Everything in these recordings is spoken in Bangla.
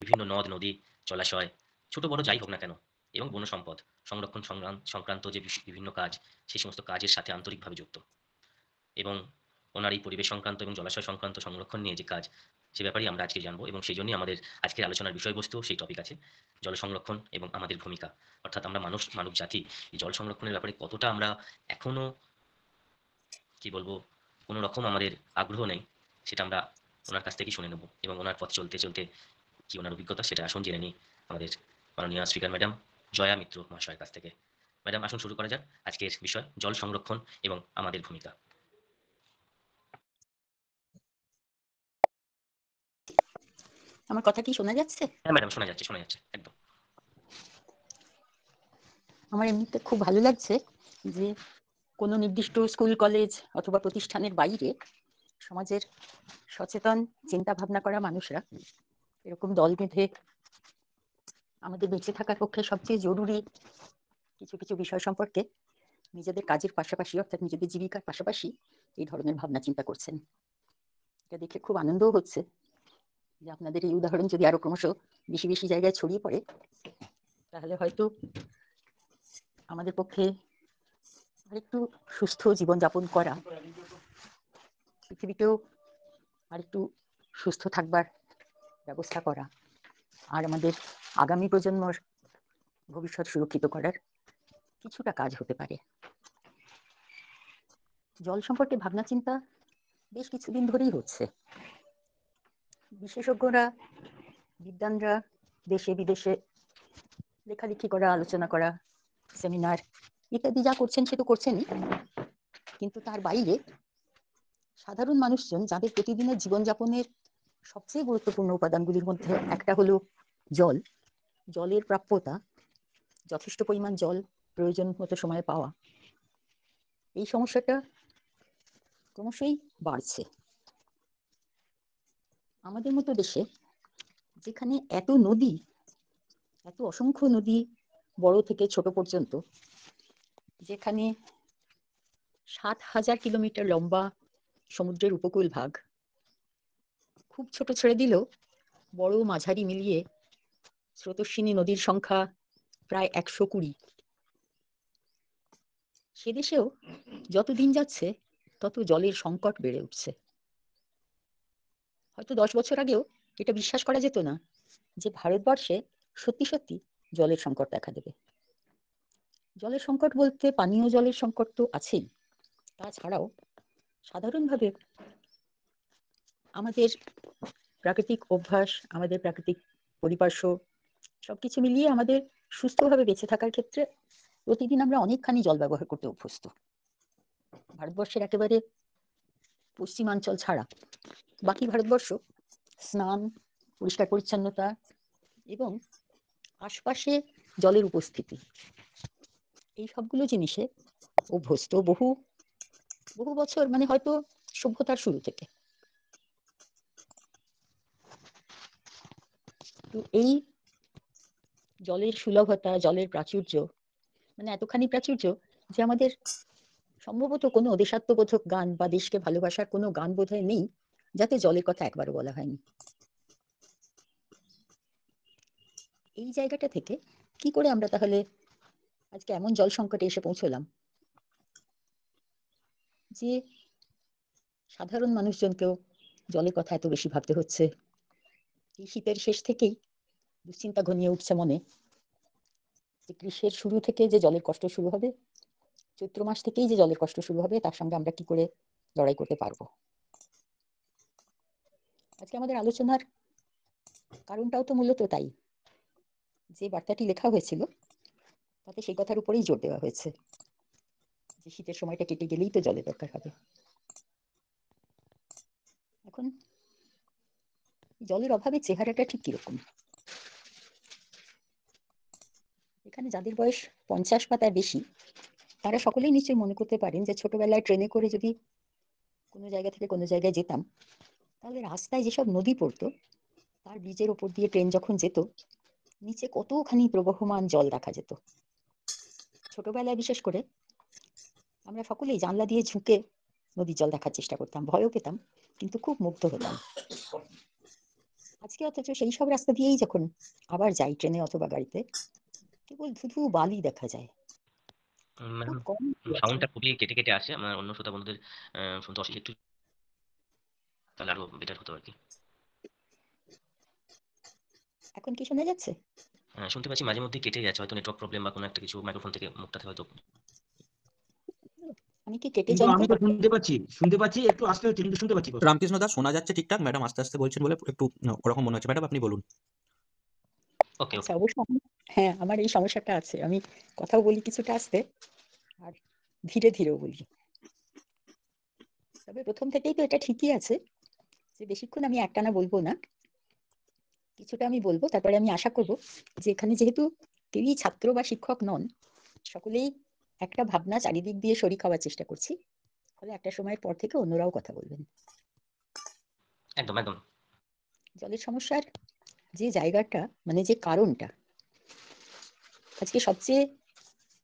বিভিন্ন নদ নদী, জলাশয়, ছোট বড় যাই হোক না কেন, এবং বন সম্পদ সংরক্ষণ সংক্রান্ত যে বিভিন্ন কাজ, সেই সমস্ত কাজের সাথে আন্তরিকভাবে যুক্ত। এবং ওনার এই পরিবেশ সংক্রান্ত এবং জলাশয় সংক্রান্ত সংরক্ষণ নিয়ে যে কাজ, সে ব্যাপারেই আমরা আজকে জানবো, এবং সেইজন্যই আমাদের আজকের আলোচনার বিষয়বস্তু সেই টপিক আছে, জল সংরক্ষণ এবং আমাদের ভূমিকা। অর্থাৎ আমরা মানব জাতি এই জল সংরক্ষণের ব্যাপারে কতটা আমরা এখনো কি বলবো, কোনো রকম আমাদের আগ্রহ নেই, সেটা আমরা ওনার কাছ থেকেই শুনে নেব, এবং ওনার পথ চলতে চলতে কি ওনার অভিজ্ঞতা সেটা আসুন জেনে নিই আমাদের মাননীয় স্পিকার ম্যাডাম জয়া মিত্র মহাশয়ের কাছ থেকে। ম্যাডাম, আসুন শুরু করা যাক আজকের বিষয়, জল সংরক্ষণ এবং আমাদের ভূমিকা। আমার কথা কি শোনা যাচ্ছে? হ্যাঁ ম্যাডাম, শোনা যাচ্ছে, শোনা যাচ্ছে একদম। আমার এমনিতে খুব ভালো লাগছে যে কোনো নির্দিষ্ট স্কুল কলেজ অথবা প্রতিষ্ঠানের বাইরে সমাজের সচেতন চিন্তা ভাবনা করা মানুষরা এরকম দল বেঁধে আমাদের বেঁচে থাকার পক্ষে সবচেয়ে জরুরি কিছু কিছু বিষয় সম্পর্কে নিজেদের কাজের পাশাপাশি, অর্থাৎ নিজেদের জীবিকার পাশাপাশি এই ধরনের ভাবনা চিন্তা করছেন। এটা দেখে খুব আনন্দও হচ্ছে যে আপনাদের এই উদাহরণ যদি আরো ক্রমশ বেশি বেশি জায়গায় ছড়িয়ে পড়ে, তাহলে হয়তো আমাদের পক্ষে আরেকটু সুস্থ জীবনযাপন করা, পৃথিবীতেও আরেকটু সুস্থ থাকবার ব্যবস্থা করা, আর আমাদের আগামী প্রজন্মর ভবিষ্যৎ সুরক্ষিত করার কিছুটা কাজ হতে পারে। জল সম্পর্কে ভাবনা চিন্তা বেশ কিছুদিন ধরেই হচ্ছে। বিশেষজ্ঞরা, বিদ্বানরা দেশে বিদেশে লেখালেখি করা, আলোচনা করা, সেমিনার ইত্যাদি যা করছেন সে তো করছেনই, কিন্তু তার বাইরে সাধারণ মানুষজন যাদের প্রতিদিনের জীবনযাপনের সবচেয়ে গুরুত্বপূর্ণ উপাদানগুলির মধ্যে একটা হলো জল, জলের প্রাপ্যতা, যথেষ্ট পরিমাণ জল প্রয়োজন মতো সময়ে পাওয়া, এই সমস্যাটা ক্রমশই বাড়ছে। আমাদের মতো দেশে, যেখানে এত নদী, এত অসংখ্য নদী, বড় থেকে ছোট পর্যন্ত, যেখানে 7,000 কিলোমিটার লম্বা সমুদ্রের উপকূল ভাগ, খুব ছোট ছেড়ে দিলেও বড় মাঝারি মিলিয়ে স্রোতস্বিনী নদীর সংখ্যা প্রায় 120। সে দেশেও যত দিন যাচ্ছে তত জলের সংকট বেড়ে উঠছে। হয়তো 10 বছর আগেও এটা বিশ্বাস করা যেত না যে ভারতবর্ষে সত্যি সত্যি জলের সংকট দেখা দেবে। জলের সংকট বলতে পানীয় জলের সংকট তো আছেই, তাছাড়াও সাধারণভাবে আমাদের প্রাকৃতিক অভ্যাস, আমাদের প্রাকৃতিক পরিপার্শ্ব সবকিছু মিলিয়ে আমাদের সুস্থভাবে বেঁচে থাকার ক্ষেত্রে প্রতিদিন আমরা অনেকখানি জল ব্যবহার করতে অভ্যস্ত। ভারতবর্ষের একেবারে পশ্চিমাঞ্চল ছাড়া বাকি ভারতবর্ষ স্নান, পরিষ্কার পরিচ্ছন্নতা এবং আশপাশে জলের উপস্থিতি, এই সবগুলো জিনিসে অভ্যস্ত বহু বহু বছর, মানে হয়তো সভ্যতার শুরু থেকে। তো এই জলের সুলভতা, জলের প্রাচুর্য, মানে এতখানি প্রাচুর্য যে আমাদের সম্ভবত কোনো দেশাত্মবোধক গান বা দেশকে ভালোবাসার কোনো গান বোধহয় নেই যাতে জলের কথা একবারও বলা হয়নি। এই জায়গাটা থেকে কি করে আমরা তাহলে আজকে এমন জল সংকটে এসে পৌঁছলাম যে সাধারণ মানুষজনকেও জলের কথা এত বেশি ভাবতে হচ্ছে? এই শীতের শেষ থেকেই দুশ্চিন্তা ঘনিয়ে উঠছে মনে যে গ্রীষ্মের শুরু থেকে যে জলের কষ্ট শুরু হবে, চৈত্র মাস থেকেই যে জলের কষ্ট শুরু হবে, তার সঙ্গে আমরা কি করে লড়াই করতে পারবো। আজকে আমাদের আলোচনার কারণটাও তো মূলত তাই, যে বার্তাটি লেখা হয়েছিল তাতে সেই কথার উপরেই জোর দেওয়া হয়েছে যে শীতের সময়টা কেটে গেলেই তো জলের দরকার হবে। এখন জলের অভাবে চেহারাটা ঠিক কিরকম? এখানে যাদের বয়স 50 বা তার বেশি, তারা সকলেই নিশ্চয়ই মনে করতে পারেন যে ছোটবেলায় ট্রেনে করে যদি কোনো জায়গা থেকে কোনো জায়গায় যেতাম, তাহলে রাস্তায় যেসব নদী পড়তো, তার ব্রিজের ওপর দিয়ে ট্রেন যখন যেত, নিচে কতখানি প্রবহমান জল দেখা যেত। ছোটবেলায় বিশেষ করে আমরা সকলেই জানলা দিয়ে ঝুঁকে নদীর জল দেখার চেষ্টা করতাম, ভয়ও পেতাম, কিন্তু খুব মুগ্ধ হতাম। আজকে অথচ সেই সব রাস্তা দিয়েই যখন আবার যাই ট্রেনে অথবা গাড়িতে, কেবল ধুধু বালি দেখা যায়, খুব ম্যাডাম কম নদী আছে। সাউন্ডটা খুবই কেটে, কেটে আসে। আমার অন্য শ্রোতা বন্ধুদের শুনতে একটু তাহলে আরো বেটার হতো আরকি। এখন কি শোনা যাচ্ছে? শুনতে পাচ্ছি মাঝে মধ্যেই কেটে যাচ্ছে। হয়তো নেটওয়ার্ক প্রবলেম বা কোনো একটা কিছু মাইক্রোফোন থেকে মুখটাতে হয়তো। আমি কি কেটে কিন্তু যন্ত্র? আমি তো শুনতে পাচ্ছি, একটু আস্তে হচ্ছে কিন্তু শুনতে পাচ্ছি। রামকৃষ্ণ দাস শোনা যাচ্ছে ঠিকঠাক, ম্যাডাম আস্তে আস্তে বলছেন বলে একটু ওরকম মনে হচ্ছে। ম্যাডাম আপনি বলুন। ওকে, আচ্ছা, ওকে। অবশ্য হ্যাঁ, আমার এই সমস্যাটা আছে, আমি কথাও বলি কিছুটা আস্তে আর ধীরে ধীরেও বলি। তবে প্রথম থেকেই তো এটা ঠিকই আছে যে বেশিক্ষণ আমি একটানা বলবো না, কিছুটা আমি বলবো, তারপরে আমি আশা করব যে এখানে যেহেতু কেউই ছাত্র বা শিক্ষক নন, সকলেই একটা ভাবনা চারিদিক দিয়ে শরিক হওয়ার চেষ্টা করছি, ফলে একটা সময়ের পর থেকে অন্যরাও কথা বলবেন। একদম, একদম। জলের সমস্যার যে জায়গাটা, মানে যে কারণটা আজকে সবচেয়ে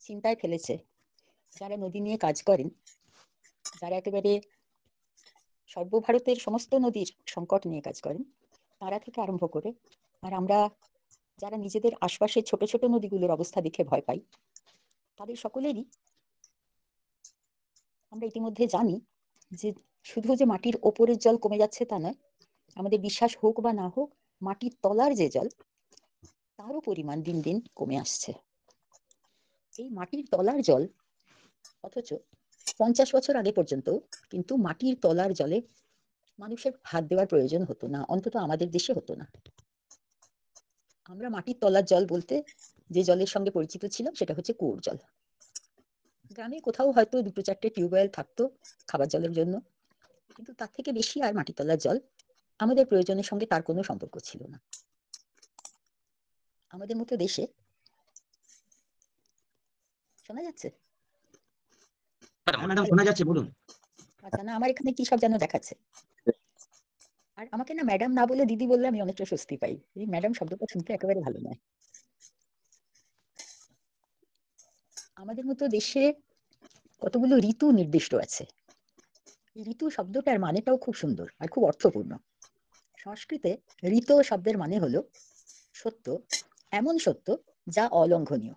চিন্তায় ফেলেছে যারা নদী নিয়ে কাজ করেন, যারা একেবারে সর্বভারতের সমস্ত নদীর সংকট নিয়ে কাজ করেন, তারা থেকে আরম্ভ করে আর আমরা যারা নিজেদের আশপাশের ছোট ছোট নদীগুলোর অবস্থা দেখে ভয় পাই, তাদের সকলেরই আমরা ইতিমধ্যে জানি যে শুধু যে মাটির ওপরের জল কমে যাচ্ছে তা নয়, আমাদের বিশ্বাস হোক বা না হোক, মাটির তলার যে জল তারও পরিমাণ দিন দিন কমে আসছে। এই মাটির তলার জল, অথচ 50 বছর আগে পর্যন্ত কিন্তু মাটির তলার জলে মানুষের হাত দেওয়ার প্রয়োজন হতো না, অন্তত আমাদের দেশে হতো না। আমরা মাটির তলার জল বলতে যে জলের সঙ্গে পরিচিত ছিলাম সেটা হচ্ছে কুয়োর জল। গ্রামে কোথাও হয়তো দুটো চারটে টিউবওয়েল থাকতো খাবার জলের জন্য, কিন্তু তার থেকে বেশি আর মাটির তলার জল আমাদের প্রয়োজনের সঙ্গে তার কোনো সম্পর্ক ছিল না। আমাদের মতো দেশে, শোনা যাচ্ছে? ম্যাডাম হ্যাঁ বলুন। ম্যাডাম, শোনা যাচ্ছে, বলুন। আচ্ছা, না আমার এখানে কি সব যেন দেখাচ্ছে, আর আমাকে না ম্যাডাম না বলে দিদি বললে আমি অনেকটা স্বস্তি পাই, এই ম্যাডাম শব্দটা শুনতে একেবারে ভালো নয়। আমাদের মতো দেশে কতগুলো ঋতু নির্দিষ্ট আছে। এই ঋতু শব্দটার মানেটাও খুব সুন্দর আর খুব অর্থপূর্ণ। সংস্কৃতে ঋত শব্দের মানে হলো সত্য, এমন সত্য যা অলঙ্ঘনীয়।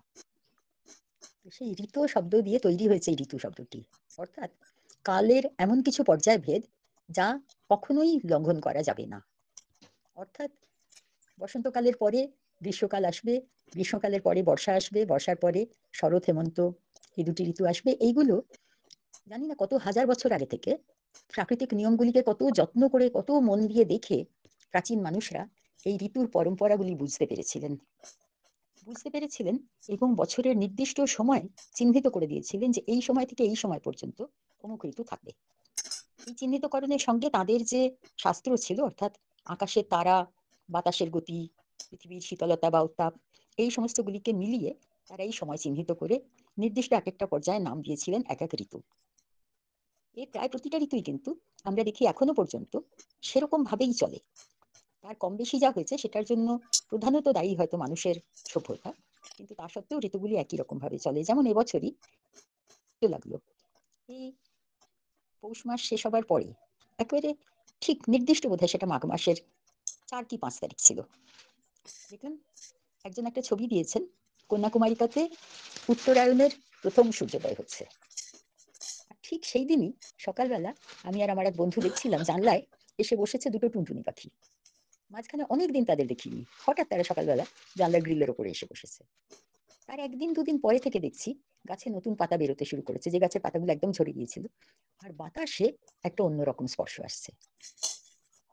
সেই ঋত শব্দ দিয়ে তৈরি হয়েছে এই ঋতু শব্দটি, অর্থাৎ কালের এমন কিছু পর্যায় ভেদ যা কখনোই লঙ্ঘন করা যাবে না। অর্থাৎ বসন্তকালের পরে গ্রীষ্মকাল আসবে, গ্রীষ্মকালের পরে বর্ষা আসবে, বর্ষার পরে শরৎ হেমন্ত, এই দুটি ঋতু আসবে। এইগুলো জানি না কত হাজার বছর আগে থেকে প্রাকৃতিক নিয়মগুলিকে কত যত্ন করে কত মন দিয়ে দেখে প্রাচীন মানুষরা এই ঋতুর পরম্পরাগুলি বুঝতে পেরেছিলেন এবং বছরের নির্দিষ্ট সময় চিহ্নিত করে দিয়েছিলেন যে এই সময় থেকে এই সময় পর্যন্ত অমুক ঋতু থাকবে। এই চিহ্নিতকরণের সঙ্গে তাদের যে শাস্ত্র ছিল, অর্থাৎ আকাশের তারা, বাতাসের গতি, পৃথিবীর শীতলতা বা উত্তাপ, এই সমস্তগুলিকে মিলিয়ে তারা এই সময় চিহ্নিত করে নির্দিষ্ট এক একটা পর্যায়ে নাম দিয়েছিলেন এক এক ঋতু। এই প্রায় প্রতিটা ঋতুই কিন্তু আমরা দেখি এখনো পর্যন্ত সেরকম ভাবেই চলে। তার কম বেশি যা হয়েছে সেটার জন্য প্রধানত দায়ী হয়তো মানুষের সভ্যতা, কিন্তু তা সত্ত্বেও ঋতুগুলি একই রকম ভাবে চলে। যেমন এবছরই লাগলো এই পৌষ মাস শেষ হবার পরে একেবারে ঠিক নির্দিষ্ট বোধহয় সেটা মাঘ মাসের 4 কি 5 তারিখ ছিল, দেখলাম একজন একটা ছবি দিয়েছেন, কন্যাকুমারিকাতে উত্তরায়ণের প্রথম সূর্যোদয় হচ্ছে। আর ঠিক সেই দিনই সকালবেলা আমি আর আমার এক বন্ধু দেখছিলাম জানলায় এসে বসেছে দুটো টুনটুনি পাখি। মাঝখানে অনেকদিন তাদের দেখিনি, হঠাৎ তারা সকালবেলা জানলার গ্রিলের ওপরে এসে বসেছে। তার একদিন দুদিন পরে থেকে দেখছি গাছে নতুন পাতা বেরোতে শুরু করেছে, যে গাছের পাতাগুলো একদম ঝরে গিয়েছিল, আর বাতাসে একটা অন্যরকম স্পর্শ আসছে।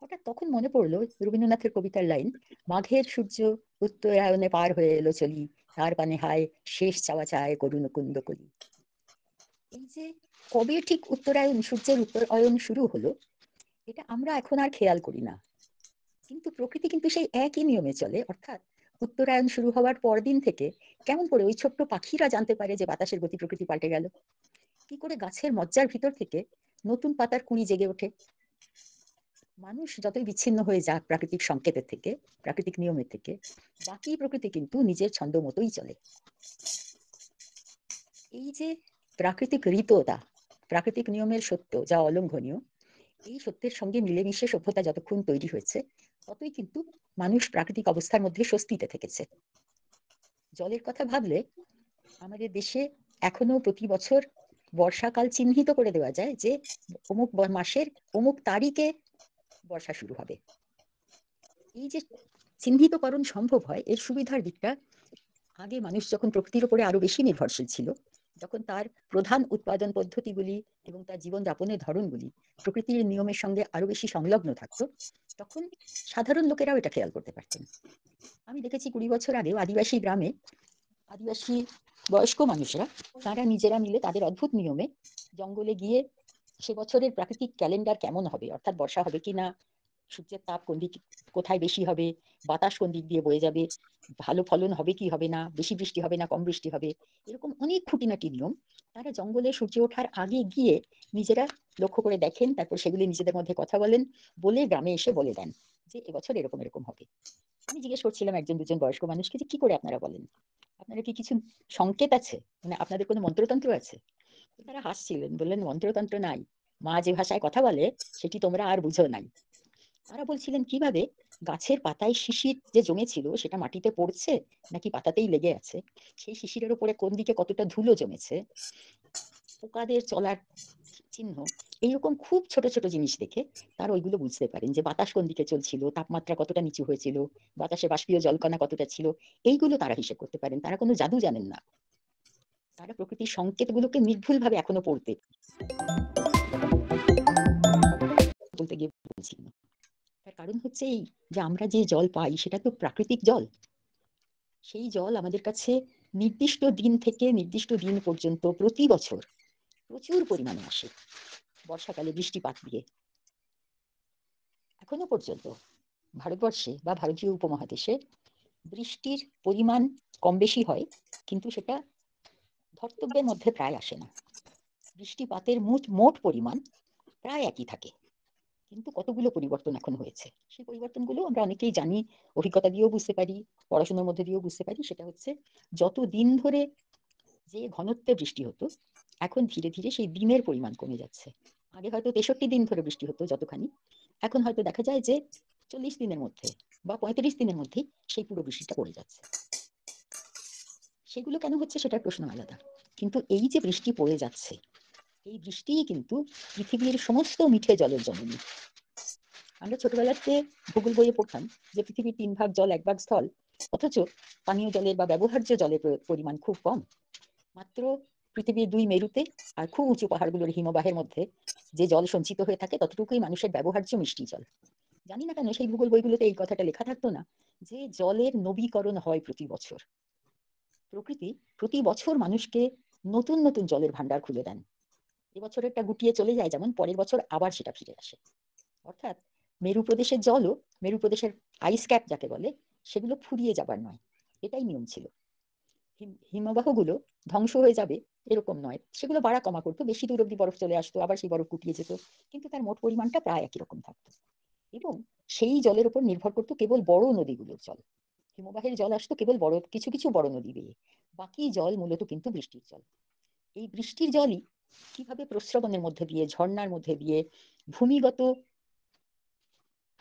হঠাৎ তখন মনে পড়লো রবীন্দ্রনাথের কবিতার লাইন, মাঘের সূর্য উত্তরায়ণে পার হয়ে এলো চলি, তার পানে হায় শেষ চাওয়া চায় করুণ কুন্দ কলি। এই যে কবে ঠিক উত্তরায়ণ, সূর্যের উত্তরায়ণ শুরু হলো, এটা আমরা এখন আর খেয়াল করি না, কিন্তু প্রকৃতি কিন্তু সেই একই নিয়মে চলে। অর্থাৎ উত্তরায়ণ শুরু হওয়ার পরদিন থেকে কেমন করে ওই ছোট্ট পাখিরা জানতে পারে যে বাতাসের গতি প্রকৃতি পাল্টে গেল, কি করে গাছের মজ্জার ভিতর থেকে নতুন পাতার কুঁড়ি জেগে ওঠে। মানুষ যতই বিচ্ছিন্ন হয়ে যাক প্রাকৃতিক সংকেতের থেকে, প্রাকৃতিক নিয়মের থেকে, বাকি প্রকৃতি কিন্তু নিজের ছন্দ মতোই চলে। এই যে প্রাকৃতিক ঋততা, প্রাকৃতিক নিয়মের সত্য যা অলঙ্ঘনীয়, এই সত্যের সঙ্গে মিলেমিশে সভ্যতা যতক্ষণ তৈরি হয়েছে ততই কিন্তু মানুষ প্রাকৃতিক অবস্থার মধ্যে স্বস্তিতে থেকেছে। জলের কথা ভাবলে আমাদের দেশে এখনো প্রতি বছর বর্ষাকাল চিহ্নিত করে দেওয়া যায় যে অমুক মাসের অমুক তারিখে বর্ষা শুরু হবে। এই যে চিহ্নিতকরণ সম্ভব হয়, এর সুবিধার দিকটা আগে মানুষ যখন প্রকৃতির উপরে আরো বেশি নির্ভরশীল ছিল, যখন তার প্রধান উৎপাদন পদ্ধতিগুলি এবং তার জীবনযাপনের ধরনগুলি প্রকৃতির নিয়মের সঙ্গে আরো বেশি সংলগ্ন থাকতো, তখন সাধারণ লোকেরাও এটা খেয়াল করতে পারতেন। আমি দেখেছি 20 বছর আগেও আদিবাসী গ্রামে আদিবাসী বয়স্ক মানুষরা তারা নিজেরা মিলে তাদের অদ্ভুত নিয়মে জঙ্গলে গিয়ে সে বছরের প্রাকৃতিক ক্যালেন্ডার কেমন হবে, অর্থাৎ বর্ষা হবে কিনা, সূর্যের তাপ কোন দিক কোথায় বেশি হবে, বাতাস কোন দিক দিয়ে বয়ে যাবে, ভালো ফলন হবে কি হবে না, বেশি বৃষ্টি হবে না কম বৃষ্টি হবে, এরকম অনেক খুঁটিনাটি নিয়ম তারা জঙ্গলে সূর্য ওঠার আগে গিয়ে নিজেরা লক্ষ্য করে দেখেন, তারপর সেগুলি নিজেদের মধ্যে কথা বলেন, বলে গ্রামে এসে বলে দেন যে এবছর এরকম এরকম হবে। আমি জিজ্ঞেস করছিলাম একজন দুজন বয়স্ক মানুষকে যে কি করে আপনারা বলেন, আপনারা কি কিছু সংকেত আছে, মানে আপনাদের কোনো মন্ত্রতন্ত্র আছে? তারা হাসছিলেন, বললেন মন্ত্রতন্ত্র নাই, মা যে ভাষায় কথা বলে সেটি তোমরা আর বুঝো নাই। তারা বলছিলেন কিভাবে গাছের পাতায় শিশির যে জমেছিল সেটা মাটিতে পড়ছে নাকি পাতাতেই লেগে আছে, সেই শিশিরের উপরে কোন দিকে কতটা ধুলো জমেছে, পোকাদের চলার চিহ্ন, এইরকম খুব ছোট ছোট জিনিস দেখে তারা ওইগুলো বুঝতে পারেন যে বাতাস কোন দিকে চলছিল, তাপমাত্রা কতটা নিচু হয়েছিল, বাতাসে বাষ্পীয় জলকণা কতটা ছিল, এইগুলো তারা হিসেব করতে পারেন। তারা কোনো জাদু জানেন না, তারা প্রকৃতির সংকেতগুলোকে নির্ভুল ভাবে এখনো পড়তে বলতে গিয়ে বলছি। তার কারণ হচ্ছে এই যে আমরা যে জল পাই সেটা তো প্রাকৃতিক জল, সেই জল আমাদের কাছে নির্দিষ্ট দিন থেকে নির্দিষ্ট দিন পর্যন্ত প্রতি বছর প্রচুর পরিমাণে আসে বর্ষাকালে বৃষ্টিপাত দিয়ে। এখনো পর্যন্ত ভারতবর্ষে বা ভারতীয় উপমহাদেশে বৃষ্টির পরিমাণ কম বেশি হয়, কিন্তু সেটা ধর্তব্যের মধ্যে প্রায় আসে না। বৃষ্টিপাতের মোট পরিমাণ প্রায় একই থাকে, কিন্তু কতগুলো পরিবর্তন এখন হয়েছে। সেই পরিবর্তনগুলো আমরা অনেকেই জানি, অভিজ্ঞতা দিয়েও বুঝতে পারি, পড়াশোনার মধ্যে দিয়েও বুঝতে পারি। সেটা হচ্ছে যত দিন ধরে যে ঘনত্বে বৃষ্টি হতো, এখন ধীরে ধীরে সেই দিনের পরিমাণ কমে যাচ্ছে। আগে হয়তো 63 দিন ধরে বৃষ্টি হতো যতখানি, এখন হয়তো দেখা যায় যে 40 দিনের মধ্যে বা 35 দিনের মধ্যে সেই পুরো বৃষ্টিটা পড়ে যাচ্ছে। সেগুলো কেন হচ্ছে সেটার প্রশ্ন আলাদা, কিন্তু এই যে বৃষ্টি পড়ে যাচ্ছে, এই বৃষ্টিই কিন্তু পৃথিবীর সমস্ত মিঠে জলের জননী। আমরা ছোটবেলাতে ভূগোল বইয়ে পড়তাম যে পৃথিবীর 3 ভাগ জল 1 ভাগ স্থল, অথচ পানীয় জলের বা ব্যবহার্য জলের পরিমাণ খুব কম। মাত্র পৃথিবীর 2 মেরুতে আর খুব উঁচু পাহাড়গুলোর হিমবাহের মধ্যে যে জল সঞ্চিত হয়ে থাকে ততটুকুই মানুষের ব্যবহার্য মিষ্টি জল। জানি না কেন সেই ভূগোল বইগুলোতে এই কথাটা লেখা থাকতো না যে জলের নবীকরণ হয় প্রতি বছর। প্রকৃতি প্রতি বছর মানুষকে নতুন নতুন জলের ভান্ডার খুলে দেন। এবছরেরটা গুটিয়ে চলে যায় যেমন, পরের বছর আবার সেটা ফিরে আসে। অর্থাৎ মেরু প্রদেশের জলও, মেরু প্রদেশের আইস ক্যাপ যাকে বলে, সেগুলো ফুরিয়ে যাবার নয়, এটাই নিয়ম ছিল। হিমবাহগুলো ধ্বংস হয়ে যাবে এরকম নয়, সেগুলো বাড়া কমা করতো, বেশি দূর অব্দি বরফ চলে আসতো, আবার সেই বরফ গুটিয়ে যেত, কিন্তু তার মোট পরিমাণটা প্রায় একই রকম থাকতো। এবং সেই জলের উপর নির্ভর করতো কেবল বড় নদীগুলোর জল। হিমবাহের জল আসতো কেবল বড় কিছু কিছু বড় নদী বেয়ে, বাকি জল মূলত কিন্তু বৃষ্টির জল। এই বৃষ্টির জলই কিভাবে প্রস্রবণের মধ্যে দিয়ে, ঝর্ণার মধ্যে দিয়ে, ভূমিগত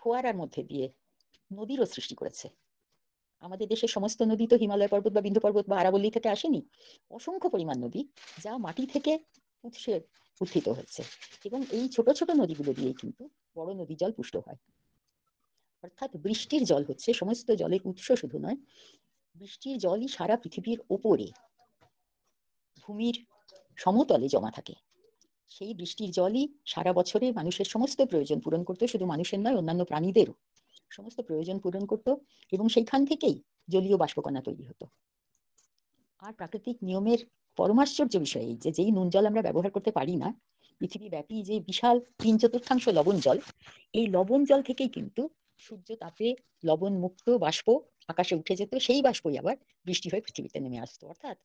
ফোয়ারার মধ্যে দিয়ে নদীরও সৃষ্টি করেছে। আমাদের দেশের সমস্ত নদী তো হিমালয় পর্বত বা বিন্ধ্য পর্বত বা আরাবল্লী থেকে আসেনি, অসংখ্য পরিমাণ নদী যা মাটি থেকে উৎসে উত্থিত হচ্ছে, এবং এই ছোট ছোট নদীগুলো দিয়েই কিন্তু বড় নদী জল পুষ্ট হয়। অর্থাৎ বৃষ্টির জল হচ্ছে সমস্ত জলের উৎস শুধু নয়, বৃষ্টির জলই সারা পৃথিবীর ওপরে ভূমির সমতলে জমা থাকে। সেই বৃষ্টির জলই সারা বছরে মানুষের সমস্ত প্রয়োজন পূরণ করতো, শুধু মানুষের নয় অন্যান্য প্রাণীদেরও সমস্ত প্রয়োজন পূরণ করত, এবং সেইখান থেকেই জলীয় বাষ্পকণা তৈরি হতো। আর প্রাকৃতিক নিয়মের পরমাশ্চর্য বিষয় এই যে যেই নুন জল আমরা ব্যবহার করতে পারি না, পৃথিবী ব্যাপী যে বিশাল 3/4 লবণ জল, এই লবণ জল থেকেই কিন্তু সূর্য তাপে লবণ মুক্ত বাষ্প আকাশে উঠে যেত, সেই বাষ্পই আবার বৃষ্টি হয়ে পৃথিবীতে নেমে আসতো। অর্থাৎ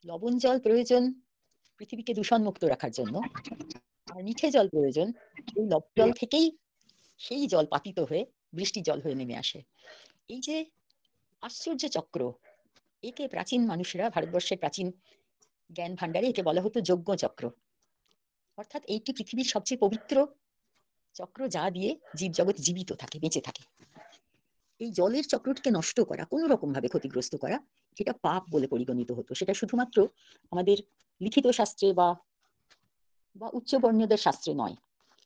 লবণ জল প্রয়োজন পৃথিবীকে দূষণ মুক্ত রাখার জন্য, আর মিঠে জল প্রয়োজন এই লবণ জল থেকেই সেই জল পাতিত হয়ে বৃষ্টি জল হয়ে নেমে আসে। এই যে আশ্চর্য চক্র, একে প্রাচীন মানুষরা, ভারতবর্ষের প্রাচীন জ্ঞান ভান্ডারে একে বলা হতো যজ্ঞ চক্র। অর্থাৎ এইটি পৃথিবীর সবচেয়ে পবিত্র চক্র, যা দিয়ে জীবজগৎ জীবিত থাকে, বেঁচে থাকে। এই জলের চক্রটিকে নষ্ট করা, কোনো রকম ভাবে ক্ষতিগ্রস্ত করা, এটা পাপ বলে পরিগণিত হতো। সেটা শুধুমাত্র আমাদের লিখিত শাস্ত্রে বা উচ্চ বর্ণীয়দের শাস্ত্রে নয়,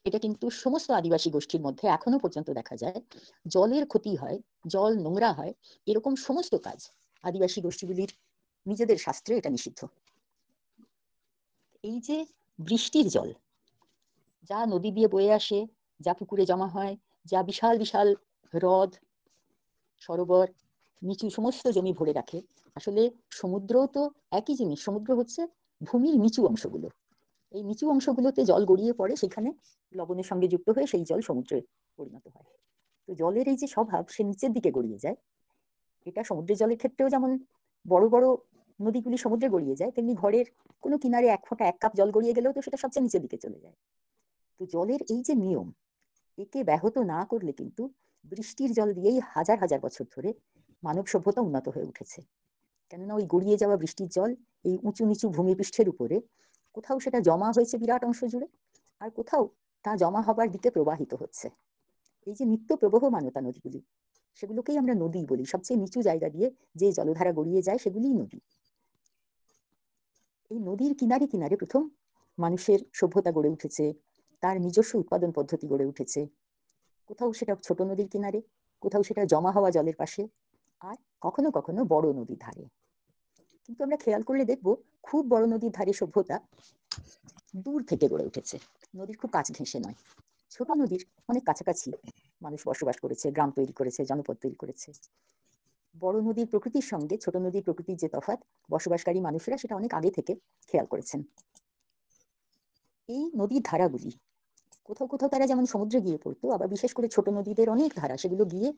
এটা কিন্তু সমস্ত আদিবাসী গোষ্ঠীর মধ্যে এখনো পর্যন্ত দেখা যায়। জলের ক্ষতি হয়, জল নোংরা হয়, এরকম সমস্ত কাজ আদিবাসী গোষ্ঠীগুলির নিজেদের শাস্ত্রে এটা নিষিদ্ধ। এই যে বৃষ্টির জল যা নদী দিয়ে বয়ে আসে, যা পুকুরে জমা হয়, যা বিশাল বিশাল হ্রদ, সরোবর, নিচু সমস্ত জমি ভরে রাখে, আসলে সমুদ্রও তো একই জিনিস। সমুদ্র হচ্ছে ভূমির নিচু অংশগুলো। এই নিচু অংশগুলোতে জল গড়িয়ে পড়ে, সেখানে লবণের সঙ্গে যুক্ত হয়ে সেই জল সমুদ্রে পরিণত হয়। তো জলের এই যে স্বভাব, সে নিচের দিকে গড়িয়ে যায়। এটা সমুদ্রের জলের ক্ষেত্রেও যেমন বড় বড় নদীগুলি সমুদ্রে গড়িয়ে যায়, তেমনি ঘরের কোনো কিনারে 1 ফোঁটা 1 কাপ জল গড়িয়ে গেলেও তো সেটা সবচেয়ে নিচের দিকে চলে যায়। তো জলের এই যে নিয়ম, একে ব্যাহত না করলে কিন্তু বৃষ্টির জল দিয়েই হাজার হাজার বছর ধরে মানব সভ্যতা উন্নত হয়ে উঠেছে। কেননা ওই গড়িয়ে যাওয়া বৃষ্টির জল এই উঁচু নিচু ভূমিপৃষ্ঠের উপরে কোথাও সেটা জমা হয়েছে বিরাট অংশ জুড়ে, আর কোথাও তা জমা হবার দিকে প্রবাহিত হচ্ছে। এই যে নিত্য প্রবহমানতা নদীগুলি, সেগুলোকেই আমরা নদী বলি। সবচেয়ে নিচু জায়গা দিয়ে যে জলধারা গড়িয়ে যায় সেগুলিই নদী। এই নদীর কিনারে কিনারে প্রথম মানুষের সভ্যতা গড়ে উঠেছে, তার নিজস্ব উৎপাদন পদ্ধতি গড়ে উঠেছে। কোথাও সেটা ছোট নদীর কিনারে, কোথাও সেটা জমা হওয়া জলের পাশে, আর কখনো কখনো বড় নদীর ধারে। কিন্তু আমরা খেয়াল করলে দেখবো, খুব বড় নদীর ধারে সভ্যতা দূর থেকে গড়ে উঠেছে, নদীর খুব কাছ ঘেঁষে নয়। ছোট নদীর অনেক কাছাকাছি মানুষ বসবাস করেছে, গ্রাম তৈরি করেছে, জনপদ তৈরি করেছে। বড় নদীর প্রকৃতির সঙ্গে ছোট নদীর প্রকৃতির যে তফাৎ, বসবাসকারী মানুষেরা সেটা অনেক আগে থেকে খেয়াল করেছেন। এই নদীর ধারাগুলি কোথাও কোথাও তারা যেমন সমুদ্রে গিয়ে পড়তো, আবার বিশেষ করে ছোট নদীদের অনেক ধারা, সেগুলো গিয়ে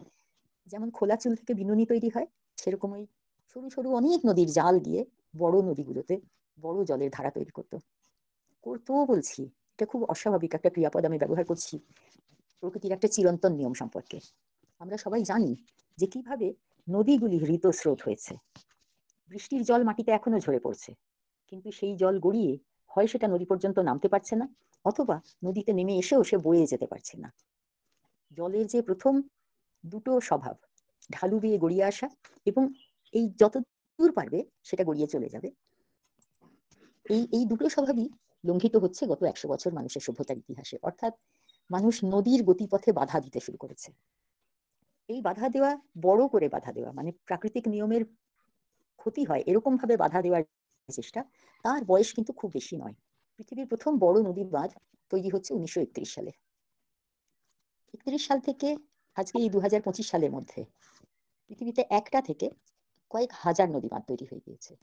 যেমন খোলা চুল থেকে বিনুনি তৈরি হয়, সেরকম ওই সরু সরু অনেক নদীর জাল গিয়ে বড় নদীগুলোতে বড় জলের ধারা তৈরি করতো। বলছি, এটা খুব অস্বাভাবিক একটা ক্রিয়াপদ আমি ব্যবহার করছি প্রকৃতির একটা চিরন্তন নিয়ম সম্পর্কে। আমরা সবাই জানি যে কিভাবে নদীগুলি ঋতস্রোত হয়েছে। বৃষ্টির জল মাটিতে এখনো ঝরে পড়ছে, কিন্তু সেই জল গড়িয়ে হয় সেটা নদী পর্যন্ত নামতে পারছে না, অথবা নদীতে নেমে এসেও সে বয়ে যেতে পারছে না। জলের যে প্রথম দুটো স্বভাব, ঢালু দিয়ে গড়িয়ে আসা এবং এই যত দূর পারবে সেটা গড়িয়ে চলে যাবে, এই দুটো স্বভাবই লঙ্ঘিত হচ্ছে গত 100 বছর মানুষের সভ্যতার ইতিহাসে। অর্থাৎ মানুষ নদীর গতিপথে বাধা দিতে শুরু করেছে। এই বাধা দেওয়া, বড় করে বাধা দেওয়া, মানে প্রাকৃতিক নিয়মের ক্ষতি হয় এরকম ভাবে বাধা দেওয়ার চেষ্টা, তার বয়স কিন্তু খুব বেশি নয়। পৃথিবীর প্রথম বড় নদীর বাঁধ তৈরি হচ্ছে 1931 সালে। 31 সাল থেকে আজকে এই 2025 সালের মধ্যে পৃথিবীতে একটা থেকে কয়েক হাজার নদী বাঁধ তৈরি হয়ে গিয়েছে।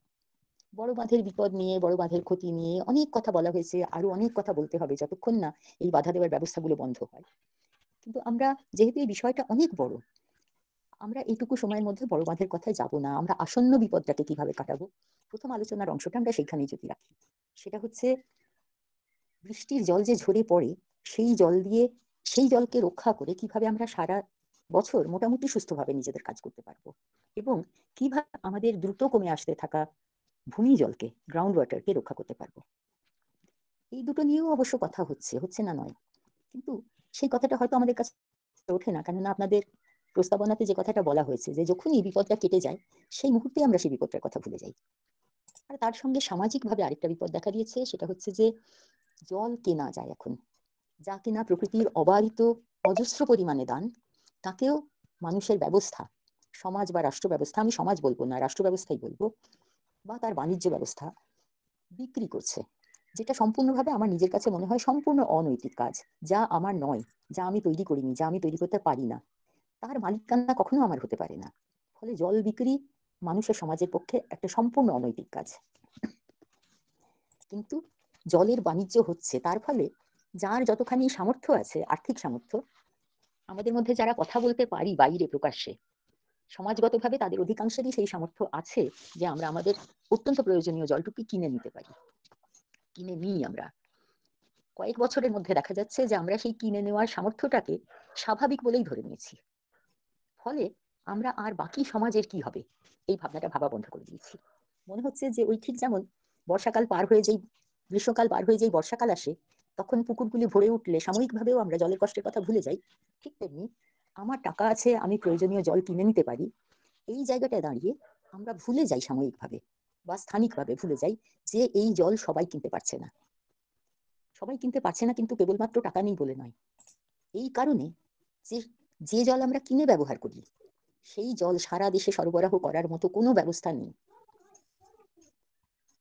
বড় বাঁধের বিপদ নিয়ে, বড় বাঁধের ক্ষতি নিয়ে অনেক কথা বলা হয়েছে, আরো অনেক কথা বলতে হবে যতক্ষণ না এই বাধা দেওয়ার ব্যবস্থাগুলো বন্ধ হয়। কিন্তু আমরা, যেহেতু এই বিষয়টা অনেক বড়, আমরা এইটুকু সময়ের মধ্যে বড় বাঁধের কথায় যাব না। আমরা আসন্ন বিপদটাকে কিভাবে কাটাবো, প্রথম আলোচনার অংশটা আমরা সেখানেই যদি রাখি। সেটা হচ্ছে বৃষ্টির জল যে ঝরে পড়ে, সেই জল দিয়ে, সেই জলকে রক্ষা করে কিভাবে আমরা সারা বছর মোটামুটি সুস্থভাবে নিজেদের কাজ করতে পারবো, এবং কিভাবে আমাদের দ্রুত কমে আসতে থাকা ভূমি জলকে, গ্রাউন্ড ওয়াটারকে রক্ষা করতে পারবো। এই দুটো নিয়েও অবশ্য কথা হচ্ছে না নয়, কিন্তু সেই কথাটা হয়তো আমাদের কাছে ওঠে না, কেননা আপনাদের প্রস্তাবনাতে যে কথাটা বলা হয়েছে যে যখনই বিপদটা কেটে যায় সেই মুহূর্তে আমরা সেই বিপদটার কথা ভুলে যাই। আর তার সঙ্গে সামাজিক ভাবে আরেকটা বিপদ দেখা দিয়েছে, সেটা হচ্ছে যে জল কেনা যায় এখন, যা কিনা প্রকৃতির অবারিত অজস্র পরিমাণে দান, তাকেও মানুষের ব্যবস্থা, সমাজ বা রাষ্ট্র ব্যবস্থা, আমি সমাজ বলবো না, রাষ্ট্র ব্যবস্থাই বলবো, বা তার বাণিজ্য ব্যবস্থা বিক্রি করছে, যেটা সম্পূর্ণভাবে আমার নিজের কাছে মনে হয় সম্পূর্ণ অনৈতিক কাজ। যা আমার নয়, যা আমি তৈরি করিনি, যা আমি তৈরি করতে পারি না, তার মালিকানা কখনো আমার হতে পারে না। ফলে জল বিক্রি মানুষের সমাজের পক্ষে একটা সম্পূর্ণ অনৈতিক কাজ। কিন্তু জলের বাণিজ্য হচ্ছে, তার ফলে যার যতখানি সামর্থ্য আছে, আর্থিক সামর্থ্য, আমাদের মধ্যে যারা কথা বলতে পারি বাইরে প্রকাশ্যে, সমাজগতভাবে তাদের অধিকাংশেরই সেই সামর্থ্য আছে যে আমরা আমাদের অত্যন্ত প্রয়োজনীয় জলটুকু কিনে নিতে পারি, কিনে নিই আমরা। কয়েক বছরের মধ্যে দেখা যাচ্ছে যে আমরা সেই কিনে নেওয়ার সামর্থ্যটাকে স্বাভাবিক বলেই ধরে নিয়েছি। ফলে আমরা আর বাকি সমাজের কি হবে এই ভাবনাটা ভাবা বন্ধ করে দিয়েছি। মনে হচ্ছে যে ওই ঠিক যেমন বর্ষাকাল পার হয়ে যেই গ্রীষ্মকাল পার হয়ে যেই বর্ষাকাল আসে, তখন পুকুরগুলি ভরে উঠলে সাময়িকভাবেও আমরা জলের কষ্টের কথা ভুলে যাই, ঠিক তেমনি আমার টাকা আছে, আমি প্রয়োজনীয় জল কিনে নিতে পারি, এই জায়গাটায় দাঁড়িয়ে আমরা ভুলে যাই সাময়িকভাবে বা স্থানিকভাবে ভুলে যাই যে এই জল সবাই কিনতে পারছে না। সবাই কিনতে পারছে না কিন্তু কেবলমাত্র টাকা নেই বলে নয়, এই কারণে যে যে জল আমরা কিনে ব্যবহার করি সেই জল সারা দেশে সরবরাহ করার মতো কোনো ব্যবস্থা নেই।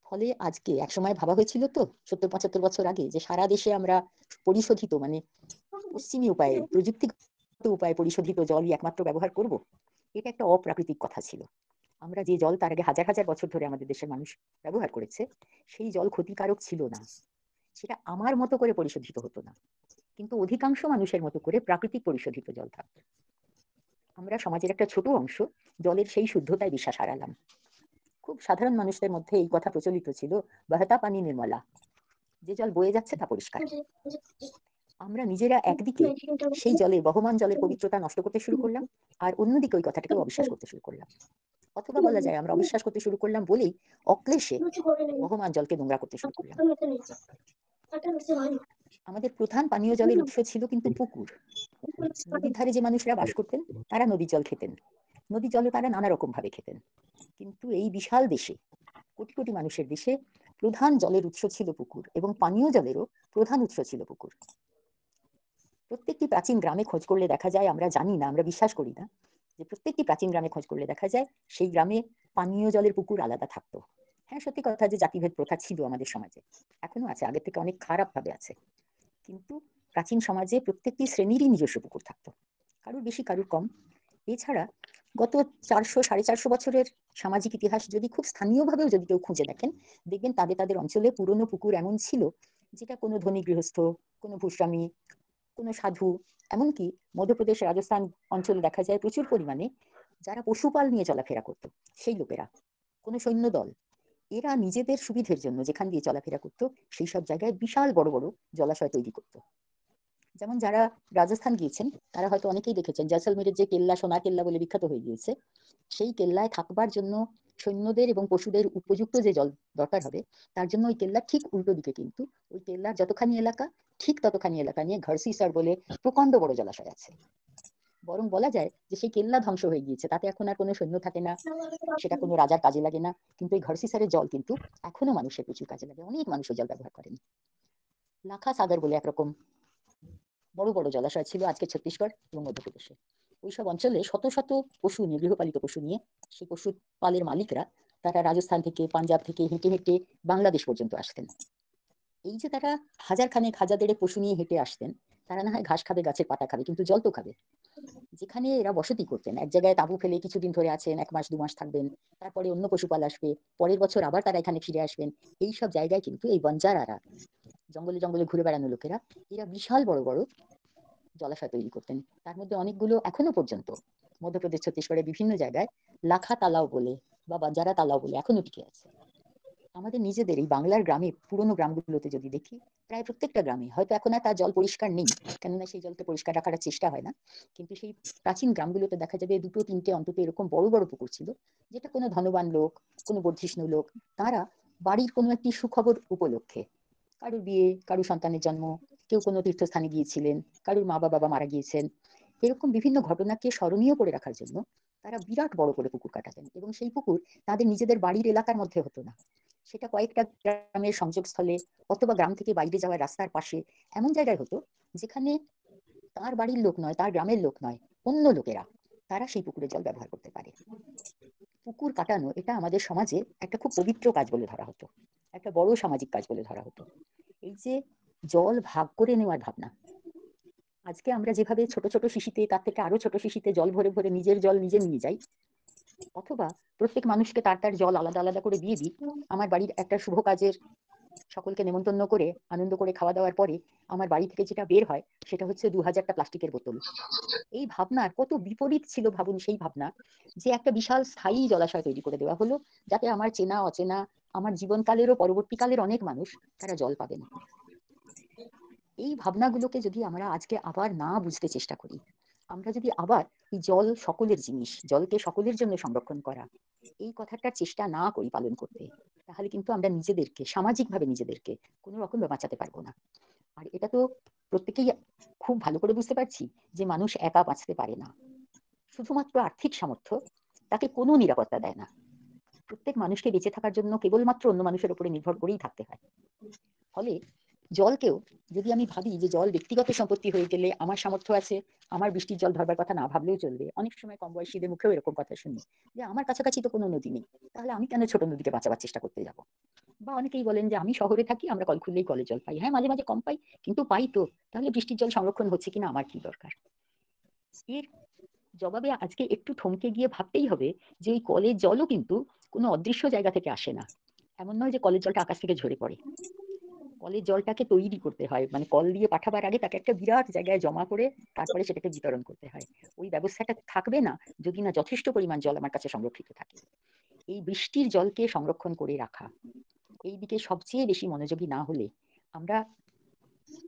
ফলে আজকে একসময় ভাবা হয়েছিল তো 70-75 বছর আগে যে সারা দেশে আমরা পরিশোধিত মানে পশ্চিমী উপায়ে প্রযুক্তিগত উপায়ে পরিশোধিত জলই একমাত্র ব্যবহার করব। এটা একটা অপ্রাকৃতিক কথা ছিল। আমরা যে জল তার আগে হাজার হাজার বছর ধরে আমাদের দেশের মানুষ ব্যবহার করেছে সেই জল ক্ষতিকারক ছিল না, সেটা আমার মতো করে পরিশোধিত হতো না, কিন্তু অধিকাংশ মানুষের মতো করে প্রাকৃতিক পরিশোধিত জল থাকতো। আমরা সমাজের একটা ছোট অংশ জলের সেই শুদ্ধতায় বিশ্বাস হারালাম। খুব সাধারণ মানুষদের মধ্যে এই কথা প্রচলিত ছিল, বহতা পানি নির্মলা, যে জল বয়ে যাচ্ছে তা পরিষ্কার। আমরা নিজেরা একদিকে সেই জলের বহমান জলের পবিত্রতা নষ্ট করতে শুরু করলাম, আর অন্যদিকে ওই কথাটাকে অবিশ্বাস করতে শুরু করলাম। অথবা বলা যায় আমরা অবিশ্বাস করতে শুরু করলাম বলেই অক্লেশে বহমান জলকে নোংরা করতে শুরু করলাম। আমাদের প্রধান পানীয় জলের উৎস ছিল কিন্তু পুকুর। নদীর ধারে যে মানুষরা বাস করতেন তারা নদীর জল খেতেন, নদীর জলও তারা নানা রকম ভাবে খেতেন। কিন্তু এই বিশাল দেশে, কোটি কোটি মানুষের দেশে প্রধান জলের উৎস ছিল পুকুর, এবং পানীয় জলেরও প্রধান উৎস ছিল পুকুর। প্রত্যেকটি প্রাচীন গ্রামে খোঁজ করলে দেখা যায়, আমরা জানি না, আমরা বিশ্বাস করি না, যে প্রত্যেকটি প্রাচীন গ্রামে খোঁজ করলে দেখা যায় সেই গ্রামে পানীয় জলের পুকুর আলাদা থাকতো। হ্যাঁ, সত্যি কথা যে জাতিভেদ প্রথা ছিল আমাদের সমাজে, এখনো আছে, আগের থেকে অনেক খারাপ ভাবে আছে, কিন্তু প্রাচীন সমাজে প্রত্যেকটি শ্রেণীরই নিজস্ব পুকুর থাকতো, কারুর বেশি কারুর কম। এছাড়া গত 400-450 বছরের সামাজিক ইতিহাস যদি খুব স্থানীয়ভাবেও যদি কেউ খুঁজে দেখেন, দেখবেন তাদের তাদের অঞ্চলে পুরনো পুকুর এমন ছিল যেটা কোনো ধনী গৃহস্থ, কোনো ভূস্বামী, কোনো সাধু, এমনকি মধ্যপ্রদেশ রাজস্থান অঞ্চলে দেখা যায় প্রচুর পরিমাণে যারা পশুপাল নিয়ে চলাফেরা করতো সেই লোকেরা, কোনো সৈন্যদল, এরা নিজেদের সুবিধের জন্য যেখান দিয়ে চলাফেরা করতো সেই সব জায়গায় বিশাল বড় বড় জলাশয় তৈরি করতো। যেমন যারা রাজস্থান গিয়েছেন তারা হয়তো অনেকেই দেখেছেন জয়সলমেরের যে কেল্লা, সোনা কেল্লা বলে বিখ্যাত হয়ে গিয়েছে, সেই কেল্লায় থাকবার জন্য সৈন্যদের এবং পশুদের উপযুক্ত যে জল দরকার হবে তার জন্য ওই কেল্লার ঠিক উল্টো দিকে কিন্তু ওই কেল্লার যতখানি এলাকা ঠিক ততখানি এলাকা নিয়ে ঘরসিসার বলে প্রকাণ্ড বড় জলাশয় আছে। বরং বলা যায় যে সেই কেল্লা ধ্বংস হয়ে গিয়েছে, তাতে এখন আর কোনো সৈন্য থাকে না, সেটা কোনো রাজার কাজে লাগে না, কিন্তু এই ঘরসিসারের জল কিন্তু এখনো মানুষের প্রচুর কাজে লাগে, অনেক মানুষ ওই জল ব্যবহার করেন। লাখা সাগর বলে একরকম বড় বড় জলাশয় ছিল আজকে ছত্তিশগড় এবং মধ্যপ্রদেশে। ওইসব অঞ্চলে শত শত পশু নিয়ে, গৃহপালিত পশু নিয়ে সেই পশু পালের মালিকরা তারা রাজস্থান থেকে, পাঞ্জাব থেকে হেঁটে হেঁটে বাংলাদেশ পর্যন্ত আসতেন। এই যে তারা হাজারখানেক হাজার পশু নিয়ে হেঁটে আসতেন, তারা না হয় ঘাস খাবে, গাছের পাতা খাবে, কিন্তু জল তো খাবে। যেখানে এরা বসতি করতেন, এক জায়গায় তাঁবু ফেলে কিছুদিন ধরে আছেন, 1 মাস 2 মাস থাকবেন, তারপরে অন্য পশুপাল আসবে, পরের বছর আবার তারা এখানে ফিরে আসবেন। এই সব জায়গায় কিন্তু এই বঞ্জারারা, জঙ্গলে জঙ্গলে ঘুরে বেড়ানো লোকেরা, এরা বিশাল বড় বড় জলাশয় তৈরি করতেন। তার মধ্যে অনেকগুলো এখনো পর্যন্ত মধ্যপ্রদেশ, ছত্তিশগড়ের বিভিন্ন জায়গায় লাখা তালাও বলে বা বাঞ্জারা তালাও বলে এখনো টিকে আছে। আমাদের নিজেদের এই বাংলার গ্রামে, পুরোনো গ্রামগুলোতে যদি দেখি, প্রায় প্রত্যেকটা গ্রামে হয়তো এখন আর তার জল পরিষ্কার নেই, কেননা সেই জলকে পরিষ্কার রাখার চেষ্টা হয় না, কিন্তু সেই প্রাচীন গ্রামগুলোতে দেখা যাবে 2-3টে অন্তত এরকম বড় বড় পুকুর ছিল, যেটা কোনো ধনবান লোক, কোনো বর্ধিষ্ণু লোক, তারা বাড়ির কোনো একটি সুখবর উপলক্ষে, কারুর বিয়ে, কারুর সন্তানের জন্ম, কেউ কোনো তীর্থস্থানে গিয়েছিলেন, কারুর মা বা বাবা মারা গিয়েছেন, এরকম বিভিন্ন ঘটনাকে স্মরণীয় করে রাখার জন্য তারা বিরাট বড় করে পুকুর কাটাতেন। এবং সেই পুকুর তাদের নিজেদের বাড়ির এলাকার মধ্যে হতো না, সেটা কয়েকটা গ্রামের সংযোগস্থলে অথবা গ্রাম থেকে বাইরে যাওয়ার রাস্তার পাশে এমন জায়গায় হতো যেখানে তার বাড়ির লোক নয়, তার গ্রামের লোক নয়, অন্য লোকেরা তারা সেই পুকুরে জল ব্যবহার করতে পারে। পুকুর কাটানো এটা আমাদের সমাজে একটা খুব পবিত্র কাজ বলে ধরা হতো, একটা বড় সামাজিক কাজ বলে ধরা হতো। এই যে জল ভাগ করে নেওয়ার ভাবনা, আজকে আমরা যেভাবে ছোট ছোট শিশিতে, তার থেকে আরো ছোট শিশিতে জল ভরে ভরে নিজের জল নিজে নিয়ে যাই, অথবা প্রত্যেক মানুষকে তার তার জল আলাদা আলাদা করে দিয়ে দিই, আমার বাড়ির একটা শুভ কাজের সকলকে নেমন্তন্ন করে আনন্দ করে খাওয়া দাওয়ার পরে আমার বাড়ি থেকে যেটা বের হয় সেটা হচ্ছে 2000টা প্লাস্টিকের বোতল। এই ভাবনার কত বিপরীত ছিল ভাবুন সেই ভাবনা, যে একটা বিশাল স্থায়ী জলাশয় তৈরি করে দেওয়া হলো যাতে আমার চেনা অচেনা, আমার জীবনকালেরও পরবর্তীকালের অনেক মানুষ তারা জল পাবেন। এই ভাবনাগুলোকে যদি আমরা আজকে আবার না বুঝতে চেষ্টা করি, আমরা যদি আবার এই জল সকলের জিনিস, জলকে সকলের জন্য সংরক্ষণ করা, এই কথাটার চেষ্টা না করি পালন করতে, তাহলে কিন্তু আমরা নিজেদেরকে সামাজিকভাবে নিজেদেরকে কোনো রকম বাঁচাতে পারবো না। আর এটা তো প্রত্যেকেই খুব ভালো করে বুঝতে পারছি যে মানুষ একা বাঁচতে পারে না। শুধুমাত্র আর্থিক সামর্থ্য তাকে কোনো নিরাপত্তা দেয় না। প্রত্যেক মানুষকে বেঁচে থাকার জন্য কেবলমাত্র অন্য মানুষের উপরে নির্ভর করেই থাকতে হয়। ফলে জলকেও যদি আমি ভাবি যে জল ব্যক্তিগত সম্পত্তি হয়ে গেলে আমার সামর্থ্য আছে, আমার বৃষ্টির জল ধরবার কথা না ভাবলেও চলবে। অনেক সময় কম বয়সীদের মুখেও এরকম কথা শুনি যে আমার কাছাকাছি তো কোনো নদী নেই, তাহলে আমি কেন ছোট নদীকে বাঁচাবার চেষ্টা করতে যাব। বা অনেকেই বলেন যে আমি শহরে থাকি, আমরা কল খুললেই কলের জল পাই। হ্যাঁ, মাঝে মাঝে কম পাই, কিন্তু পাই তো, তাহলে বৃষ্টির জল সংরক্ষণ হচ্ছে কিনা আমার কি দরকার। এর জবাবে আজকে একটু থমকে গিয়ে ভাবতেই হবে যে ওই কলের জলও কিন্তু কোনো অদৃশ্য জায়গা থেকে আসে না। এমন নয় যে কলের জলটা আকাশ থেকে ঝরে পড়ে। কলের জলটাকে তৈরি করতে হয়, মানে কল দিয়ে পাঠাবার আগে তাকে একটা বিরাট জায়গায় জমা করে তারপরে সেটাকে বিতরণ করতে হয়। ওই ব্যবস্থাটা থাকবে না যদি না যথেষ্ট পরিমাণ জল আমার কাছে সংরক্ষিত থাকে। এই বৃষ্টির জলকে সংরক্ষণ করে রাখা, এই দিকে সবচেয়ে বেশি মনোযোগী না হলে আমরা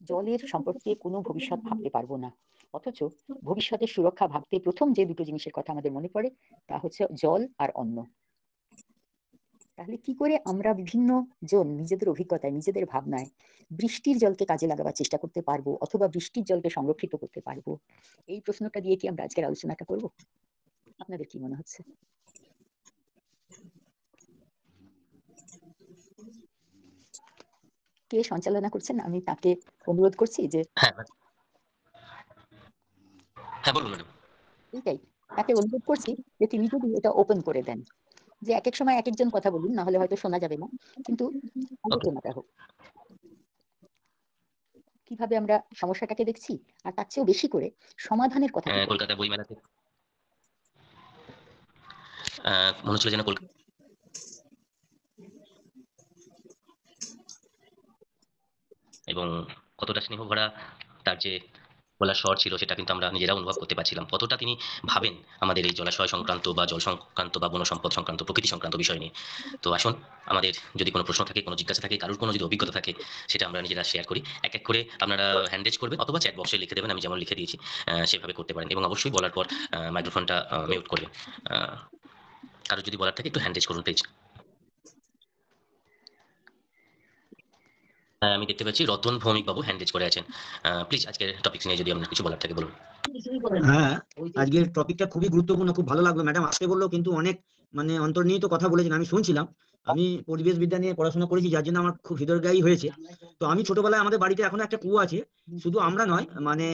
জলের সম্পর্কে কোনো ভবিষ্যৎ ভাবতে পারবো না। অথচ ভবিষ্যতের সুরক্ষা ভাবতে প্রথম যে দুটো জিনিসের কথা আমাদের মনে পড়ে তা হচ্ছে জল আর অন্ন। তাহলে কি করে আমরা বিভিন্ন জন নিজেদের অভিজ্ঞতায়, নিজেদের ভাবনায় বৃষ্টির জলকে কাজে লাগাবার চেষ্টা করতে পারবো, অথবা বৃষ্টির জলকে সংরক্ষিত করতে পারবো, এই প্রশ্নটা দিয়ে কি আমরা আজকের আলোচনাটা করব? আপনাদের কি মনে হচ্ছে? কে সঞ্চালনা করছেন? আমি তাকে অনুরোধ করছি যে হ্যাঁ হ্যাঁ বলুন ম্যাডাম। এইটাই, তাকে অনুরোধ করছি যে তিনি যদি এটা ওপেন করে দেন, যে এক এক সময় এক একজন কথা বলুন, না হলে হয়তো শোনা যাবে না, কিন্তু ওকে। আলোচনাটা হোক কিভাবে আমরা সমস্যাটাকে দেখছি, আর তার চেয়েও বেশি করে সমাধানের কথা কি বলবো। কলকাতা বইমেলাতে মনে হচ্ছিল যেন এবং কতটা স্নেহ ভরা তার যে গলার স্বর ছিল সেটা কিন্তু আমরা নিজেরা অনুভব করতে পারছিলাম। কতটা তিনি ভাবেন আমাদের এই জলাশয় সংক্রান্ত বা জল সংক্রান্ত বা বন সম্পদ সংক্রান্ত, প্রকৃতি সংক্রান্ত বিষয় নিয়ে। তো আসুন, আমাদের যদি কোনো প্রশ্ন থাকে, কোনো জিজ্ঞাসা থাকে, কারোর কোনো যদি অভিজ্ঞতা থাকে, সেটা আমরা নিজেরা শেয়ার করি। এক এক করে আপনারা হ্যান্ড রেজ করবেন অথবা চ্যাট বক্সে লিখে দেবেন, আমি যেমন লিখে দিয়েছি সেভাবে করতে পারেন। এবং অবশ্যই বলার পর মাইক্রোফোনটা মিউট করবেন। কারোর যদি বলার থাকে একটু হ্যান্ড রেজ করুন প্লিজ। আমি দেখতে পাচ্ছি রতন ভৌমিক বাবু হ্যান্ড রেজ করে আছেন। প্লিজ আজকের টপিক নিয়ে যদি আপনার কিছু বলার থাকে বলুন। হ্যাঁ, আজকের টপিকটা খুবই গুরুত্বপূর্ণ, খুব ভালো লাগলো। ম্যাডাম আসতে বললো কিন্তু অনেক মানে অন্তর্নিহিত কথা বলেছেন, আমি শুনছিলাম। আমি পরিবেশ বিদ্যা নিয়ে পড়াশোনা করেছি, যার জন্য আমার খুব হৃদয়গ্রাহী হয়েছে। তো আমি ছোটবেলায় আমাদের বাড়িতে এখন একটা কুয়ো আছে। শুধু আমরা নয়, মানে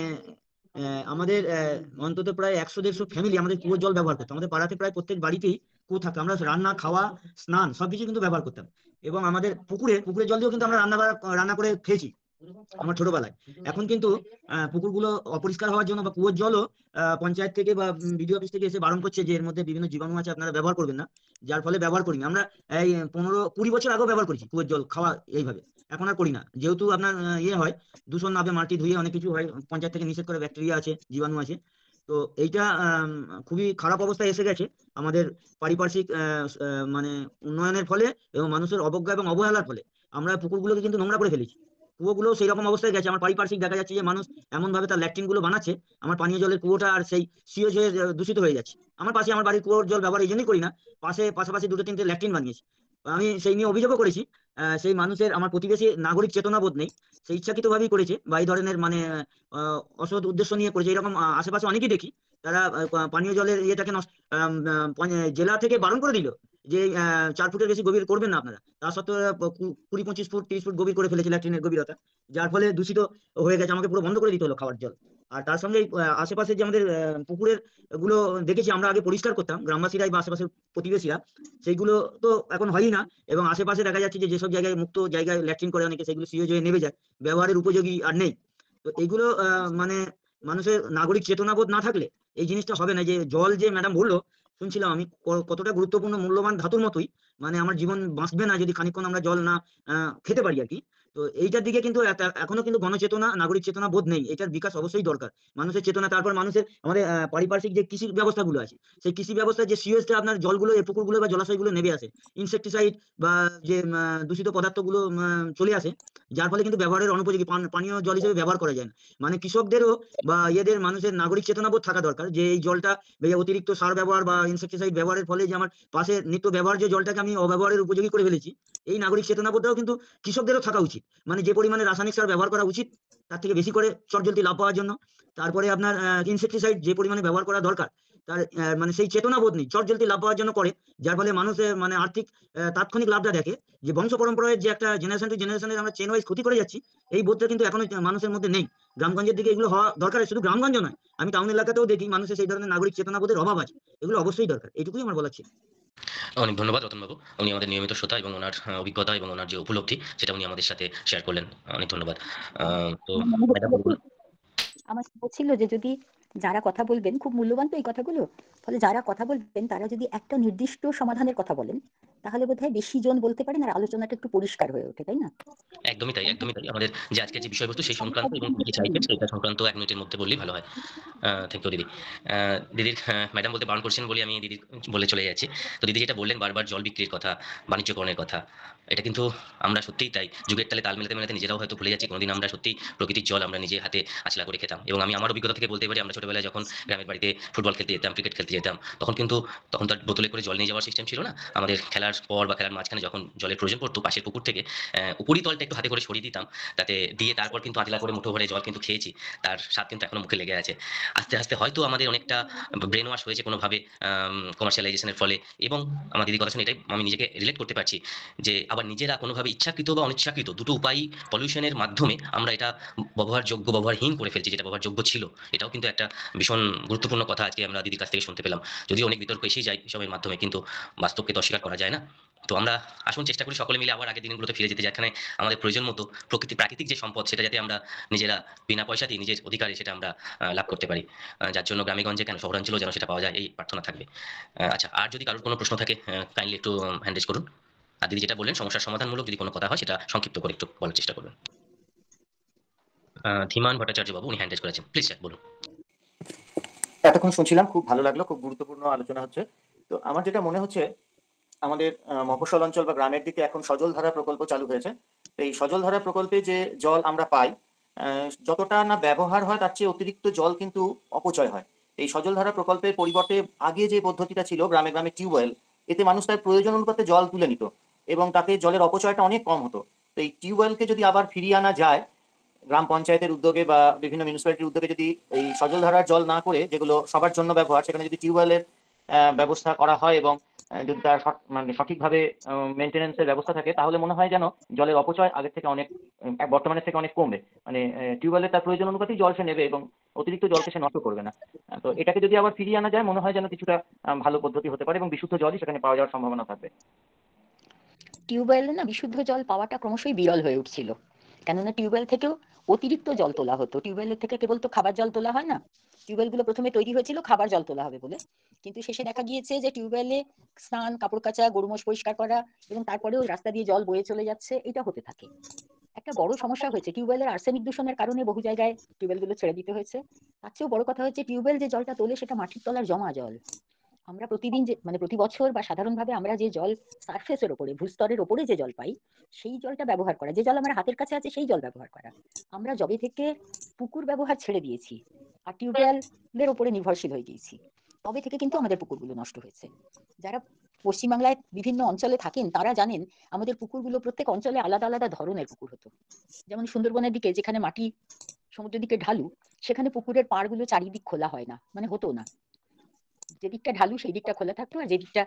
আমাদের অন্তত প্রায় 100-150 ফ্যামিলি আমাদের কুয়োর জল ব্যবহার করতো। আমাদের পাড়াতে প্রায় প্রত্যেক বাড়িতেই কুয়ো থাকতো। আমরা রান্না, খাওয়া, স্নান সবকিছু কিন্তু ব্যবহার করতাম। এবং আমাদের পুকুরের জল দিয়েও কিন্তু আমরা রান্না করে খেয়েছি আমার ছোটবেলায়। এখন কিন্তু পুকুরগুলো অপরিষ্কার হওয়ার জন্য বা কুয়োর জলও পঞ্চায়েত থেকে বা বিডিও অফিস থেকে এসে বারণ করছে যে এর মধ্যে বিভিন্ন জীবাণু আছে, আপনারা ব্যবহার করবেন না। যার ফলে ব্যবহার করিনি আমরা। এই 15-20 বছর আগেও ব্যবহার করেছি কুয়োর জল খাওয়া এইভাবে। এখন আর করি না, যেহেতু আপনার ইয়ে হয়, দূষণ নামে মাটি ধুয়ে অনেক কিছু হয়, পঞ্চায়েত থেকে নিষেধ করে, ব্যাকটেরিয়া আছে, জীবাণু আছে। তো এইটা খুবই খারাপ অবস্থায় এসে গেছে আমাদের পারিপার্শ্বিক মানে উন্নয়নের ফলে এবং মানুষের অবজ্ঞা এবং অবহেলার ফলে আমরা পুকুরগুলোকে কিন্তু নোংরা করে ফেলেছি। কুয়োগুলো সেই রকম অবস্থায় গেছে। আমার পারিপার্শ্বিক দেখা যাচ্ছে যে মানুষ এমন ভাবে তার ল্যাট্রিন গুলো বানাচ্ছে, আমার পানীয় জলের কুয়োটা আর সেই সিওজ হয়ে দূষিত হয়ে যাচ্ছে। আমার পাশে, আমার বাড়ির কুয়োর জল ব্যবহার এই জন্যই করি না, পাশাপাশি 2-3টে ল্যাট্রিন বানিয়েছি। আমি সেই নিয়ে অভিযোগও করেছি। সেই মানুষের, আমার প্রতিবেশী নাগরিক চেতনাবোধ নেই, সেই ইচ্ছাকৃত ভাবেই করেছে বা এই ধরনের মানে অসৎ উদ্দেশ্য নিয়ে করেছে। এরকম আশেপাশে অনেকেই দেখি তারা পানীয় জলের ইয়েটাকে জেলা থেকে বারণ করে দিল যে 4 ফুটের বেশি গভীর করবেন না আপনারা। তা সত্ত্বেও 20-25 ফুট 30 ফুট গভীর করে ফেলেছে ল্যাট্রিনের গভীরতা, যার ফলে দূষিত হয়ে গেছে। আমাকে পুরো বন্ধ করে দিতে হলো খাওয়ার জল। আর তার সঙ্গে আশেপাশে যে আমাদের পুকুরের গুলো দেখেছি আমরা আগে পরিষ্কার করতাম গ্রামবাসীরাই বা আশেপাশের প্রতিবেশীরা, সেইগুলো তো এখন হয়ই না। এবং আশেপাশে দেখা যাচ্ছে যে যেসব জায়গায় মুক্ত জায়গায় ল্যাট্রিন করে অনেকে, সেগুলো সিওজ হয়ে নেমে যায়, ব্যবহারের উপযোগী আর নেই। তো এইগুলো মানে মানুষের নাগরিক চেতনাবোধ না থাকলে এই জিনিসটা হবে না। যে জল, যে ম্যাডাম বললো, শুনছিলাম আমি, কতটা গুরুত্বপূর্ণ, মূল্যবান ধাতুর মতোই। মানে আমার জীবন বাঁচবে না যদি খানিকক্ষণ আমরা জল না খেতে পারি আর কি। তো এইটার দিকে কিন্তু এখনো কিন্তু গণচেতনা, নাগরিক চেতনা বোধ নেই। এটার বিকাশ অবশ্যই দরকার, মানুষের চেতনা। তারপর মানুষের, আমাদের পারিপার্শ্বিক যে কৃষি ব্যবস্থাগুলো আছে, সেই কৃষি ব্যবস্থায় যে সিওএসটা আপনার জলগুলো, এই পুকুরগুলো বা জলাশয়গুলো নেমে আসে, ইনসেকটিসাইড বা যে দূষিত পদার্থগুলো চলে আসে, যার ফলে কিন্তু ব্যবহারের অনুপযোগী পানীয় জল হিসেবে ব্যবহার করা যায় না। মানে কৃষকদেরও বা ইয়েদের, মানুষের নাগরিক চেতনাবোধ থাকা দরকার যে এই জলটা, অতিরিক্ত সার ব্যবহার বা ইনসেকটিসাইড ব্যবহারের ফলে যে আমার পাশে নিত্য ব্যবহার্য জলটাকে আমি অব্যবহারের উপযোগী করে ফেলেছি, এই নাগরিক চেতনাবোধটাও কিন্তু কৃষকদেরও থাকা উচিত। উচিত, মানে যে পরিমাণে রাসায়নিক সার ব্যবহার করা উচিত তার থেকে বেশি করে চটজলদি লাভ পাওয়ার জন্য। তারপরে আপনার ইনসেক্টিসাইড যে পরিমাণে ব্যবহার করা দরকার তার মানে সেই চেতনা বোধ নেই, চটজলদি লাভ পাওয়ার জন্য করে, যার ফলে মানুষের মানে আর্থিক তাৎক্ষণিক লাভটা দেখে, যে বংশ পরম্পরায় যে একটা জেনারেশন টু জেনারেশনের আমরা চেন ওয়াইজ ক্ষতি করে যাচ্ছি, এই বোধটা কিন্তু এখনো মানুষের মধ্যে নেই। গ্রামগঞ্জের দিকে এগুলো হওয়া দরকার, শুধু গ্রামগঞ্জ নয়, আমি টাউন এলাকাতেও দেখি মানুষের সেই ধরনের নাগরিক চেতনা বোধের অভাব আছে, এগুলো অবশ্যই দরকার, এইটুকুই আমার বলার ছিল। অনেক ধন্যবাদ রতনবাবু। উনি আমাদের নিয়মিত শ্রোতা এবং ওনার অভিজ্ঞতা এবং ওনার যে উপলব্ধি সেটা উনি আমাদের সাথে শেয়ার করলেন। অনেক ধন্যবাদ। তো আমার মনে ম্যাডাম হচ্ছিল বলুন। কি, আমার হচ্ছিল যে যদি যারা কথা বলবেন, খুব মূল্যবান তো এই কথাগুলো, ফলে যারা কথা বলবেন তারা যদি একটা নির্দিষ্ট সমাধানের কথা বলেন তাহলে বোধহয় বেশি জন বলতে পারেন আর আলোচনাটা একটু পরিষ্কার হয়ে ওঠে, তাই না? একদমই তাই, একদমই তাই। আমাদের যে আজকের যে বিষয়বস্তু সেই সমস্যা সংক্রান্ত এবং যেখান কি কি থেকে চাইছেন বললেন, সেটা সংক্রান্ত ১ মিনিটের মধ্যে বললেই ভালো হয়। থ্যাংক ইউ দিদি। দিদির ম্যাডাম বলতে বারণ করছেন বলে আমি দিদি বলে চলে যাচ্ছি। তো দিদি যেটা বললেন বারবার জল বিক্রির কথা, বাণিজ্যকরণের কথা, এটা কিন্তু আমরা সত্যিই তাই। যুগের তালে তাল মেলাতে, মেলাতে নিজেরাও হয়তো ভুলে যাচ্ছি। কোনোদিন আমরা সত্যিই প্রকৃতির জল আমরা নিজে হাতে আছলা করে খেতাম। এবং আমি আমার অভিজ্ঞতা থেকে বলতে পারি, আমরা ছোটবেলায় যখন গ্রামের বাড়িতে ফুটবল খেলতে যেতাম, ক্রিকেট খেলতে যেতাম, তখন তো আর বোতলে করে জল নিয়ে যাওয়ার সিস্টেম ছিল না। আমাদের খেলার পর বা খেলার মাঝখানে যখন জলের প্রয়োজন পড়তো, পাশের পুকুর থেকে উপরিতলটা একটু হাতে করে সরিয়ে দিতাম। তাতে দিয়ে তারপর কিন্তু আঁচলা করে মুঠো ভরে জল কিন্তু খেয়েছি। তার স্বাদ কিন্তু এখনো মুখে লেগে আছে। আস্তে, আস্তে হয়তো আমাদের অনেকটা ব্রেন ওয়াশ হয়েছে কোনোভাবে কমার্শিয়ালাইজেশন এর ফলে। এবং আমার দিদির কথা শুনে এটাই আমি নিজেকে রিলেট করতে পারছি যে আবার নিজেরা কোনোভাবে ইচ্ছাকৃত বা অনিচ্ছাকৃত দুটো উপায়ই পলিউশনের মাধ্যমে আমরা এটা ব্যবহারযোগ্য, ব্যবহারহীন করে ফেলছি যেটা ব্যবহারযোগ্য ছিল। এটাও কিন্তু একটা ভীষণ গুরুত্বপূর্ণ কথা আজকে আমরা দিদির কাছ থেকে শুনতে পেলাম। যদিও অনেক বিতর্ক এসেই যায় এসবের মাধ্যমে, কিন্তু বাস্তবকে তো অস্বীকার করা যায় না। তো আমরা আসুন চেষ্টা করি সকলে মিলে আবার আগের দিনগুলোতে ফিরে যেতে, যেখানে আমাদের প্রয়োজন মতো প্রাকৃতিক যে সম্পদ সেটা যাতে আমরা নিজেরা বিনা পয়সাতেই নিজের অধিকারে সেটা আমরা লাভ করতে পারি। যার জন্য গ্রামে-গঞ্জে কেন শহরাঞ্চলেও যেন সেটা পাওয়া যায়, এই প্রার্থনা থাকবে। আচ্ছা, আর যদি কারোর কোনো প্রশ্ন থাকে কাইন্ডলি একটু হ্যান্ড রেইজ করুন। আর দিদি যেটা বললেন সমস্যার সমাধানমূলক যদি কোনো কথা হয় সেটা সংক্ষিপ্ত করে একটু বলার চেষ্টা করবেন। ধীমান ভট্টাচার্য বাবু উনি হ্যান্ড রেইজ করেছেন। প্লিজ স্যার বলুন। এতক্ষণ শুনছিলাম, খুব ভালো লাগলো, খুব গুরুত্বপূর্ণ আলোচনা হচ্ছে। তো আমার যেটা মনে হচ্ছে, আমাদের মফস্বল অঞ্চল বা গ্রামের দিকে এখন সজল ধারা প্রকল্প চালু হয়েছে। তো এই সজল ধারা প্রকল্পে যে জল আমরা পাই, যতটা না ব্যবহার হয় তার চেয়ে অতিরিক্ত জল কিন্তু অপচয় হয়। এই সজল ধারা প্রকল্পের পরিবর্তে আগে যে পদ্ধতিটা ছিল গ্রামে গ্রামে টিউবওয়েল, এতে মানুষ তার প্রয়োজন অনুপাতে জল তুলে নিত এবং তাতে জলের অপচয়টা অনেক কম হতো। তো এই টিউবওয়েলকে যদি আবার ফিরিয়ে আনা যায় গ্রাম পঞ্চায়েতের উদ্যোগে বা বিভিন্ন মিউনিসিপ্যালিটির উদ্যোগে, যদি এই সজল ধারার জল না করে যেগুলো সবার জন্য ব্যবহার, সেখানে যদি টিউবওয়েলের ব্যবস্থা করা হয় এবং যদি তার মানে সঠিকভাবে মেনটেন্যান্সের ব্যবস্থা থাকে, তাহলে মনে হয় যেন জলের অপচয় আগের থেকে অনেক, বর্তমানের থেকে অনেক কমবে। মানে টিউবওয়েলের তার প্রয়োজন অনুপাতেই জল সে নেবে এবং অতিরিক্ত জলকে সে নষ্ট করবে না। তো এটাকে যদি আবার ফিরিয়ে আনা যায়, মনে হয় যেন কিছুটা ভালো পদ্ধতি হতে পারে এবং বিশুদ্ধ জলই সেখানে পাওয়া যাওয়ার সম্ভাবনা থাকবে। টিউবওয়েলে না বিশুদ্ধ জল পাওয়াটা ক্রমশই বিরল হয়ে উঠছিল, কেননা টিউবওয়েল থেকেও অতিরিক্ত জল তোলা হতো। টিউবওয়েলের থেকে কেবল তো খাবার জল তোলা হয় না, টিউবওয়েলগুলো প্রথমে তৈরি হয়েছিল খাবার জল তোলা হবে বলে, কিন্তু শেষে দেখা গিয়েছে যে টিউবওয়েলে স্নান, কাপড় কাচা, গরু মোষ পরিষ্কার করা এবং তারপরেও রাস্তা দিয়ে জল বয়ে চলে যাচ্ছে, এটা হতে থাকে। একটা বড় সমস্যা হয়েছে টিউবওয়েলের আর্সেনিক দূষণের কারণে, বহু জায়গায় টিউবওয়েলগুলো ছেড়ে দিতে হয়েছে। তার চেয়েও বড় কথা হচ্ছে টিউবওয়েল যে জলটা তোলে সেটা মাটির তলার জমা জল। আমরা প্রতিদিন যে মানে প্রতি বছর বা সাধারণভাবে আমরা যে জল সারফেসের ওপরে, ভূস্তরের ওপরে যে জল পাই, সেই জলটা ব্যবহার করা, যে জল আমার হাতের কাছে আছে সেই জল ব্যবহার করা। আমরা যবে থেকে পুকুর ব্যবহার ছেড়ে দিয়েছি আর টিউবওয়েলের ওপরে নির্ভরশীল হয়ে গিয়েছি, তবে থেকে কিন্তু আমাদের পুকুরগুলো নষ্ট হয়েছে। যারা পশ্চিমবাংলায় বিভিন্ন অঞ্চলে থাকেন তারা জানেন আমাদের পুকুরগুলো প্রত্যেক অঞ্চলে আলাদা আলাদা ধরনের পুকুর হতো। যেমন সুন্দরবনের দিকে যেখানে মাটি সমুদ্রের দিকে ঢালু, সেখানে পুকুরের পাড়গুলো চারিদিক খোলা হয় না, মানে হতো না। যেদিকটা ঢালু সেই দিকটা খোলা থাকতো আর যেদিকটা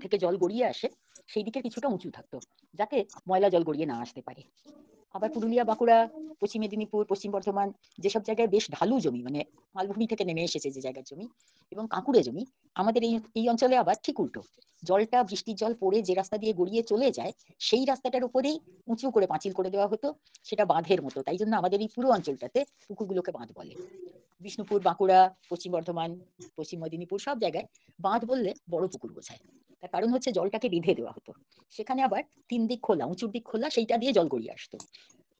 থেকে জল গড়িয়ে আসে সেই দিকে কিছুটা উঁচু থাকতো, যাতে ময়লা জল গড়িয়ে না আসতে পারে। আবার পুরুলিয়া, বাঁকুড়া, পশ্চিম মেদিনীপুর, পশ্চিম বর্ধমান, যেসব জায়গায় বেশ ঢালু জমি, মানে মালভূমি থেকে নেমে এসেছে যে জায়গার জমি এবং কাঁকুড়ে জমি, আমাদের এই অঞ্চলে আবার ঠিক উল্টো। জলটা বৃষ্টির জল পড়ে যে রাস্তা দিয়ে গড়িয়ে চলে যায় সেই রাস্তাটার উপরেই উঁচু করে পাঁচিল করে দেওয়া হতো, সেটা বাঁধের মতো। তাই জন্য আমাদের এই পুরো অঞ্চলটাতে পুকুরগুলোকে বাঁধ বলে। বিষ্ণুপুর, বাঁকুড়া, পশ্চিম বর্ধমান, পশ্চিম মেদিনীপুর সব জায়গায় বাঁধ বললে বড় পুকুর বোঝায়। তার কারণ হচ্ছে জলটাকে বেঁধে দেওয়া হতো, সেখানে আবার 3 দিক খোলা, উঁচুর দিক খোলা, সেইটা দিয়ে জল গড়িয়ে আসতো।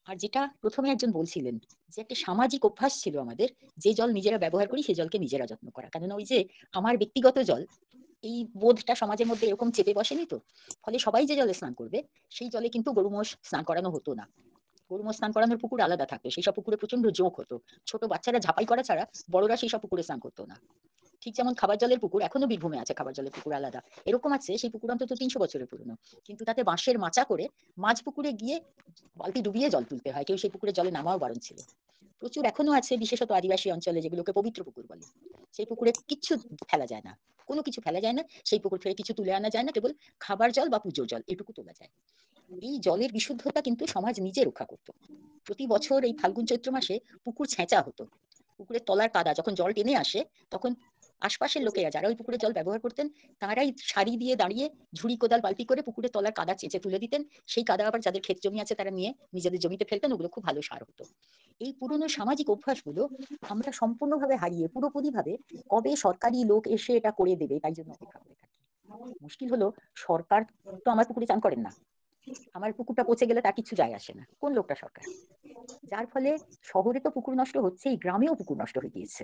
আর যেটা প্রথমে একজন বলছিলেন যে একটা সামাজিক অভ্যাস ছিল আমাদের, যে জল নিজেরা ব্যবহার করি সে জলকে নিজেরা যত্ন করা, কেননা ওই যে আমার ব্যক্তিগত জল, এই বোধটা সমাজের মধ্যে এরকম চেপে বসেনি তো, ফলে সবাই যে জলে স্নান করবে সেই জলে কিন্তু গরু মোষ স্নান করানো হতো না। গরু মোষ স্নান করানোর পুকুর আলাদা থাকতো, সেই সব পুকুরে প্রচন্ড জোঁক হতো, ছোট বাচ্চারা ঝাঁপাই করা ছাড়া বড়রা সেই সব পুকুরে স্নান করতো না। ঠিক যেমন খাবার জলের পুকুর, এখনো বীরভূমে আছে খাবার জলের পুকুর আলাদা, এরকম আছে সেই পুকুর অন্তত 300 বছরের পুরনো, কিন্তু তাতে বাঁশের মাচা করে মাঝ পুকুরে গিয়ে বালতি ডুবিয়ে জল তুলতে হয়, কেউ সেই পুকুরে জলে নামাও বারণ ছিল। প্রচুর এখনো আছে, বিশেষত আদিবাসী অঞ্চলে, যেগুলোকে পবিত্র পুকুর বলে। সেই পুকুরে কিচ্ছু ফেলা যায় না, কোনো কিছু ফেলা যায় না, সেই পুকুর থেকে কিছু তুলে আনা যায় না, কেবল খাবার জল বা পুজোর জল এটুকু তোলা যায়। এই জলের বিশুদ্ধতা কিন্তু সমাজ নিজে রক্ষা করত। প্রতি বছর এই ফাল্গুন চৈত্র মাসে পুকুর ছেঁচা হতো। পুকুরের তলার কাদা যখন জল টেনে আসে, তখন আশপাশের লোকেরা যারা ওই পুকুরে জল ব্যবহার করতেন, তারাই সারি দিয়ে দাঁড়িয়ে ঝুড়ি কোদাল বালতি করে পুকুরের তলার কাদা চেঁচে তুলে দিতেন। সেই কাদা আবার যাদের ক্ষেত জমি আছে তারা নিয়ে নিজেদের জমিতে ফেলতেন, ওগুলো খুব ভালো সার হতো। এই পুরনো সামাজিক অভ্যাসগুলো আমরা সম্পূর্ণভাবে হারিয়ে পুরোপুরি ভাবে কবে সরকারি লোক এসে এটা করে দেবে তাই জন্য অপেক্ষা করে থাকি। মুশকিল হলো, সরকার তো আমার পুকুরে চান করেন না, আমার পুকুরটা পচে গেলে তার কিছু যায় আসে না, কোন লোকটা সরকার। যার ফলে শহরে তো পুকুর নষ্ট হচ্ছেই, গ্রামেও পুকুর নষ্ট হয়ে গিয়েছে।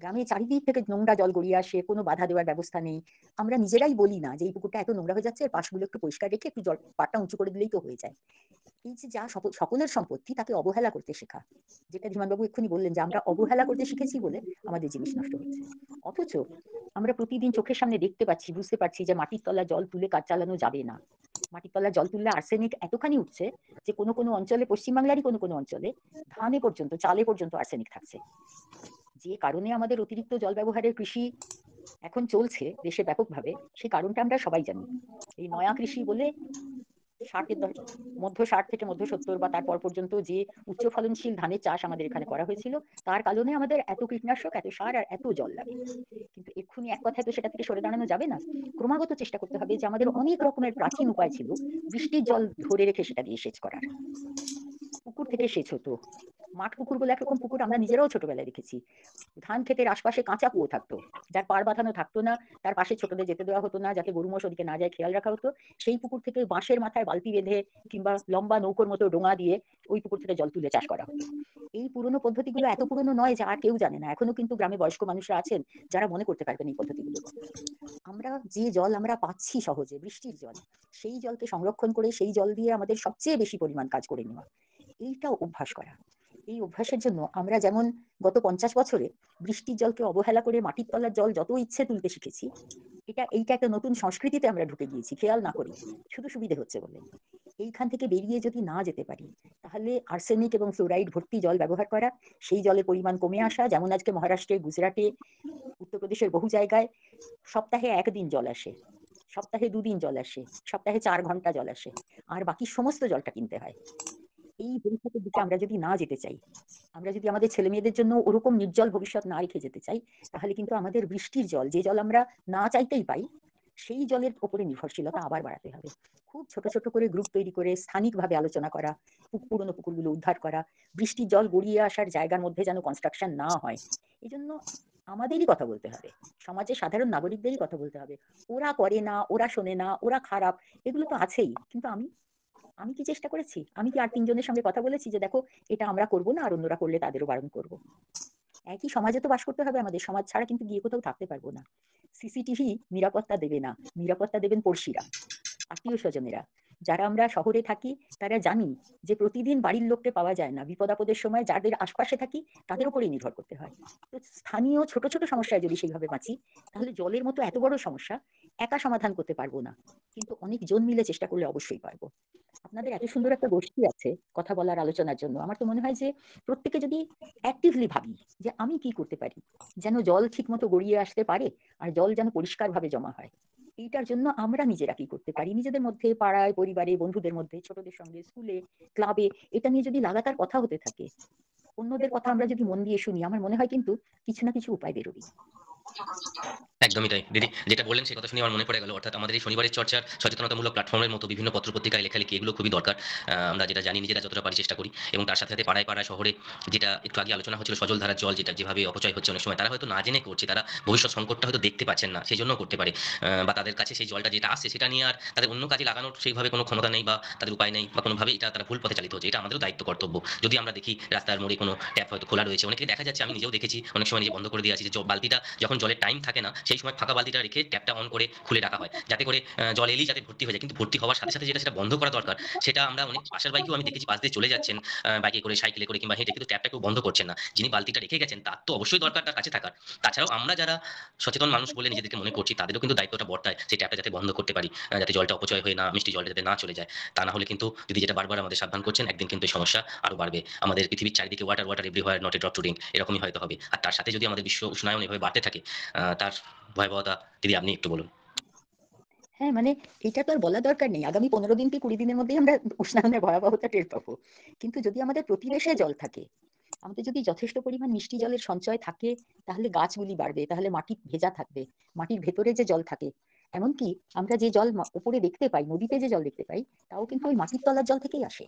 গ্রামে চারিদিক থেকে নোংরা জল গড়িয়ে আসে, কোনো বাধা দেওয়ার ব্যবস্থা নেই। আমরা নিজেরাই বলি না যে এই পুকুরটা এত নোংরা হয়ে যাচ্ছে, এর পাশগুলো একটু পরিষ্কার রেখে একটু জল পাটটা উঁচু করে দিলেই তো হয়ে যায়। এই যে যা সকলের সম্পত্তি, তাকে অবহেলা করতে শেখা, যেটা ধীমানবাবু এক্ষুনি বললেন যে আমরা অবহেলা করতে শিখেছি বলে আমাদের জিনিস নষ্ট হচ্ছে। অথচ আমরা প্রতিদিন চোখের সামনে দেখতে পাচ্ছি, বুঝতে পারছি যে মাটির তলা জল তুলে কাজ চালানো যাবে না। মাটির তলা জল তুললে আর্সেনিক এতখানি উঠছে যে কোনো কোনো অঞ্চলে, পশ্চিমবাংলারই কোনো কোনো অঞ্চলে ধানে পর্যন্ত, চালে পর্যন্ত আর্সেনিক থাকছে। যে কারণে আমাদের অতিরিক্ত জল ব্যবহারের কৃষি এখন চলছে দেশে ব্যাপকভাবে, সেই কারণটা আমরা সবাই জানি। এই নয়া কৃষি বলে 60 থেকে মধ্য 70 বা তারপর পর্যন্ত যে উচ্চ ফলনশীল ধানের চাষ আমাদের এখানে করা হয়েছিল, তার কারণে আমাদের এত কীটনাশক, এত সার আর এত জল লাগে। কিন্তু এক্ষুনি এক কথায় তো সেটা থেকে সরে দাঁড়ানো যাবে না। ক্রমাগত চেষ্টা করতে হবে যে আমাদের অনেক রকমের প্রাচীন উপায় ছিল বৃষ্টির জল ধরে রেখে সেটা দিয়ে সেচ করার। পুকুর থেকে সেচ হতো, মাঠ পুকুর বলে একরকম পুকুর আমরা নিজেরাও ছোটবেলায় দেখেছি। ধান ক্ষেতের আশপাশে কাঁচা কুয়ো থাকতো, যার পাড় বাঁধানো থাকতো না, তার পাশে ছোটদের যেতে দেওয়া হতো না, যাতে গরু মোষ ওদিকে না যায় খেয়াল রাখা হতো। সেই পুকুর থেকে বাঁশের মাথায় বালতি বেঁধে কিংবা লম্বা নৌকোর মতো ডোঙা দিয়ে ওই পুকুর থেকে জল তুলে চাষ করা হতো। এই পুরনো পদ্ধতিগুলো এত পুরনো নয় যে আর কেউ জানে না, এখনো কিন্তু গ্রামে বয়স্ক মানুষরা আছেন যারা মনে করতে পারবেন এই পদ্ধতিগুলোর কথা। আমরা যে জল আমরা পাচ্ছি সহজে, বৃষ্টির জল, সেই জলকে সংরক্ষণ করে সেই জল দিয়ে আমাদের সবচেয়ে বেশি পরিমাণ কাজ করে নেওয়া, এইটাও অভ্যাস করা। এই অভ্যাসের জন্য আমরা যেমন গত 50 বছরে বৃষ্টির জলকে অবহেলা করে মাটির তলার জল যত ইচ্ছে তুলতে শিখেছি, এইটা একটা নতুন সংস্কৃতিতে আমরা ঢুকে গিয়েছি খেয়াল না করি, শুধু সুবিধে হচ্ছে বলে। এইখান থেকে বেরিয়ে যদি না যেতে পারি, তাহলে আর্সেনিক এবং ফ্লোরাইড ভর্তি জল ব্যবহার করা, সেই জলের পরিমাণ কমে আসা, যেমন আজকে মহারাষ্ট্রে, গুজরাটে, উত্তরপ্রদেশের বহু জায়গায় সপ্তাহে 1 দিন জল আসে, সপ্তাহে 2 দিন জল আসে, সপ্তাহে 4 ঘন্টা জল আসে, আর বাকি সমস্ত জলটা কিনতে হয়। এই ভবিষ্যতের দিকে আমরা যদি না যেতে চাই, আমরা যদি আমাদের ছেলে মেয়েদের জন্য ওরকম নির্জল ভবিষ্যৎ না রেখে যেতে চাই, তাহলে কিন্তু আমাদের বৃষ্টির জল, যে জল আমরা না চাইতেই পাই, সেই জলের উপরে নির্ভরশীলতা আবার বাড়াতে হবে। খুব ছোট ছোট করে গ্রুপ তৈরি করে স্থানিকভাবে আলোচনা করা, পুরনো পুকুরগুলো উদ্ধার করা, বৃষ্টির জল গড়িয়ে আসার জায়গার মধ্যে যেন কনস্ট্রাকশন না হয়, এই জন্য আমাদেরই কথা বলতে হবে, সমাজের সাধারণ নাগরিকদেরই কথা বলতে হবে। ওরা করে না, ওরা শোনে না, ওরা খারাপ, এগুলো তো আছেই, কিন্তু আমি কি চেষ্টা করেছি? আমি কি আর 3 জনের সঙ্গে কথা বলেছি যে দেখো এটা আমরা করবো না, আর অন্যরা করলে তাদেরও বারণ করবো? একই সমাজে তো বাস করতে হবে আমাদের, সমাজ ছাড়া কিন্তু গিয়ে কোথাও থাকতে পারবো না। সিসিটিভি নিরাপত্তা দেবে না, নিরাপত্তা দেবেন পড়শিরা, আত্মীয় স্বজনেরা। যারা আমরা শহরে থাকি তারা জানি যে প্রতিদিন বাড়ির লোককে পাওয়া যায় না, বিপদ আপদের সময় যাদের আশপাশে থাকি তাদের উপরেই নির্ভর করতে হয়। তো স্থানীয় ছোট ছোট সমস্যায় যদি সেইভাবে বাঁচি, তাহলে জলের মতো এত বড় সমস্যা একা সমাধান করতে পারবো না, কিন্তু অনেক জন মিলে চেষ্টা করলে অবশ্যই পারবো। আপনাদের এত সুন্দর একটা গোষ্ঠী আছে কথা বলার, আলোচনার জন্য। আমার তো মনে হয় যে প্রত্যেকে যদি অ্যাক্টিভলি ভাবি যে আমি কি করতে পারি যেন জল ঠিক মতো গড়িয়ে আসতে পারে আর জল যেন পরিষ্কার ভাবে জমা হয়, এইটার জন্য আমরা নিজেরা কি করতে পারি, নিজেদের মধ্যে, পাড়ায়, পরিবারে, বন্ধুদের মধ্যে, ছোটদের সঙ্গে, স্কুলে, ক্লাবে, এটা নিয়ে যদি লাগাতার কথা হতে থাকে, অন্যদের কথা আমরা যদি মন দিয়ে শুনি, আমার মনে হয় কিন্তু কিছু না কিছু উপায় বেরোবে। একদমই তাই দিদি, যেটা বললেন সেই কথা শুনে আমার মনে পড়ে গেল, অর্থাৎ আমাদের এই শনিবারের চর্চার সচেতনতামূলক প্ল্যাটফর্মের মতো বিভিন্ন পত্রপত্রিকায় লেখালেখি এগুলো খুবই দরকার। আমরা যেটা জানি নিজেরা যতটা পারি চেষ্টা করি, এবং তার সাথে সাথে পাড়ায় পাড়ায় শহরে, যেটা একটু আগে আলোচনা হচ্ছিল সজল ধারার জল যেটা যেভাবে অপচয় হচ্ছে অনেক সময়, তারা হয়তো না জেনে করছে, তারা ভবিষ্যৎ সংকটটা হয়তো দেখতে পাচ্ছেন না, সেই জন্য করতে পারে। বা তাদের কাছে সেই জলটা যেটা আসছে সেটা নিয়ে আর তাদের অন্য কাজে লাগানোর সেইভাবে কোনো ক্ষমতা নেই, বা তাদের উপায় নেই, বা কোনোভাবে এটা তারা ভুল পথে চালিত হচ্ছে। এটা আমাদেরও দায়িত্ব, কর্তব্য। যদি আমরা দেখি রাস্তার মোড়ে কোনো ট্যাপ হয়তো খোলা রয়েছে, অনেকে দেখা যাচ্ছে, আমি নিজেও দেখেছি অনেক সময় নিজে বন্ধ করে দিয়ে আছি, যে বালতিটা যখন জলের টাইম থাকে না সেই সময় ফাঁকা বালতিটা রেখে ট্যাপটা অন করে খুলে রাখা হয়, যাতে করে জল এলেই যাতে ভর্তি হয়ে যায়। কিন্তু ভর্তি হওয়ার সাথে সাথে যেটা সেটা বন্ধ করা দরকার, সেটা আমরা অনেক পাশের বাইকেও আমি দেখেছি, পাশ দিয়ে চলে যাচ্ছেন বাইকে করে, সাইকেলে করে কিংবা হেঁটে, কিন্তু ট্যাপটা কেউ বন্ধ করছেন না। যিনি বালতিটা রেখে গেছেন তার তো অবশ্যই দরকার তার কাছে থাকার। তাছাড়াও আমরা যারা সচেতন মানুষ বলে নিজেদেরকে মনে করছি, তাদেরও কিন্তু দায়িত্বটা বর্তায় সেই ট্যাপটা যাতে বন্ধ করতে পারি, যাতে জলটা অপচয় হয়ে না, মিষ্টি জলটা যাতে না চলে যায়। তা না হলে কিন্তু দিদি যেটা বারবার আমাদের সাবধান করছেন, একদিন কিন্তু এই সমস্যা আরো বাড়বে। আমাদের পৃথিবীর চারিদিকে water water everywhere, not a drop to drink, এরকমই হয়তো হবে। আর তার সাথে যদি আমাদের বিশ্ব উষ্ণায়ন এভাবে বাড়তে থাকে, তার ভয়াবহতা দিদি আপনি একটু বলুন। হ্যাঁ, মানে এটা তো আর বলা দরকার নেই, আগামী 15 দিন কি 20 দিনের মধ্যেই আমরা উষ্ণায়নের ভয়াবহতা টের পাবো। কিন্তু যদি আমাদের প্রতিবেশে জল থাকে, আমাদের যদি যথেষ্ট পরিমাণ মিষ্টি জলের সঞ্চয় থাকে, তাহলে গাছগুলি বাড়বে, তাহলে মাটি ভেজা থাকবে, মাটির ভেতরে যে জল থাকে, এমনকি আমরা যে জল উপরে দেখতে পাই, নদীতে যে জল দেখতে পাই, তাও কিন্তু ওই মাটির তলার জল থেকেই আসে।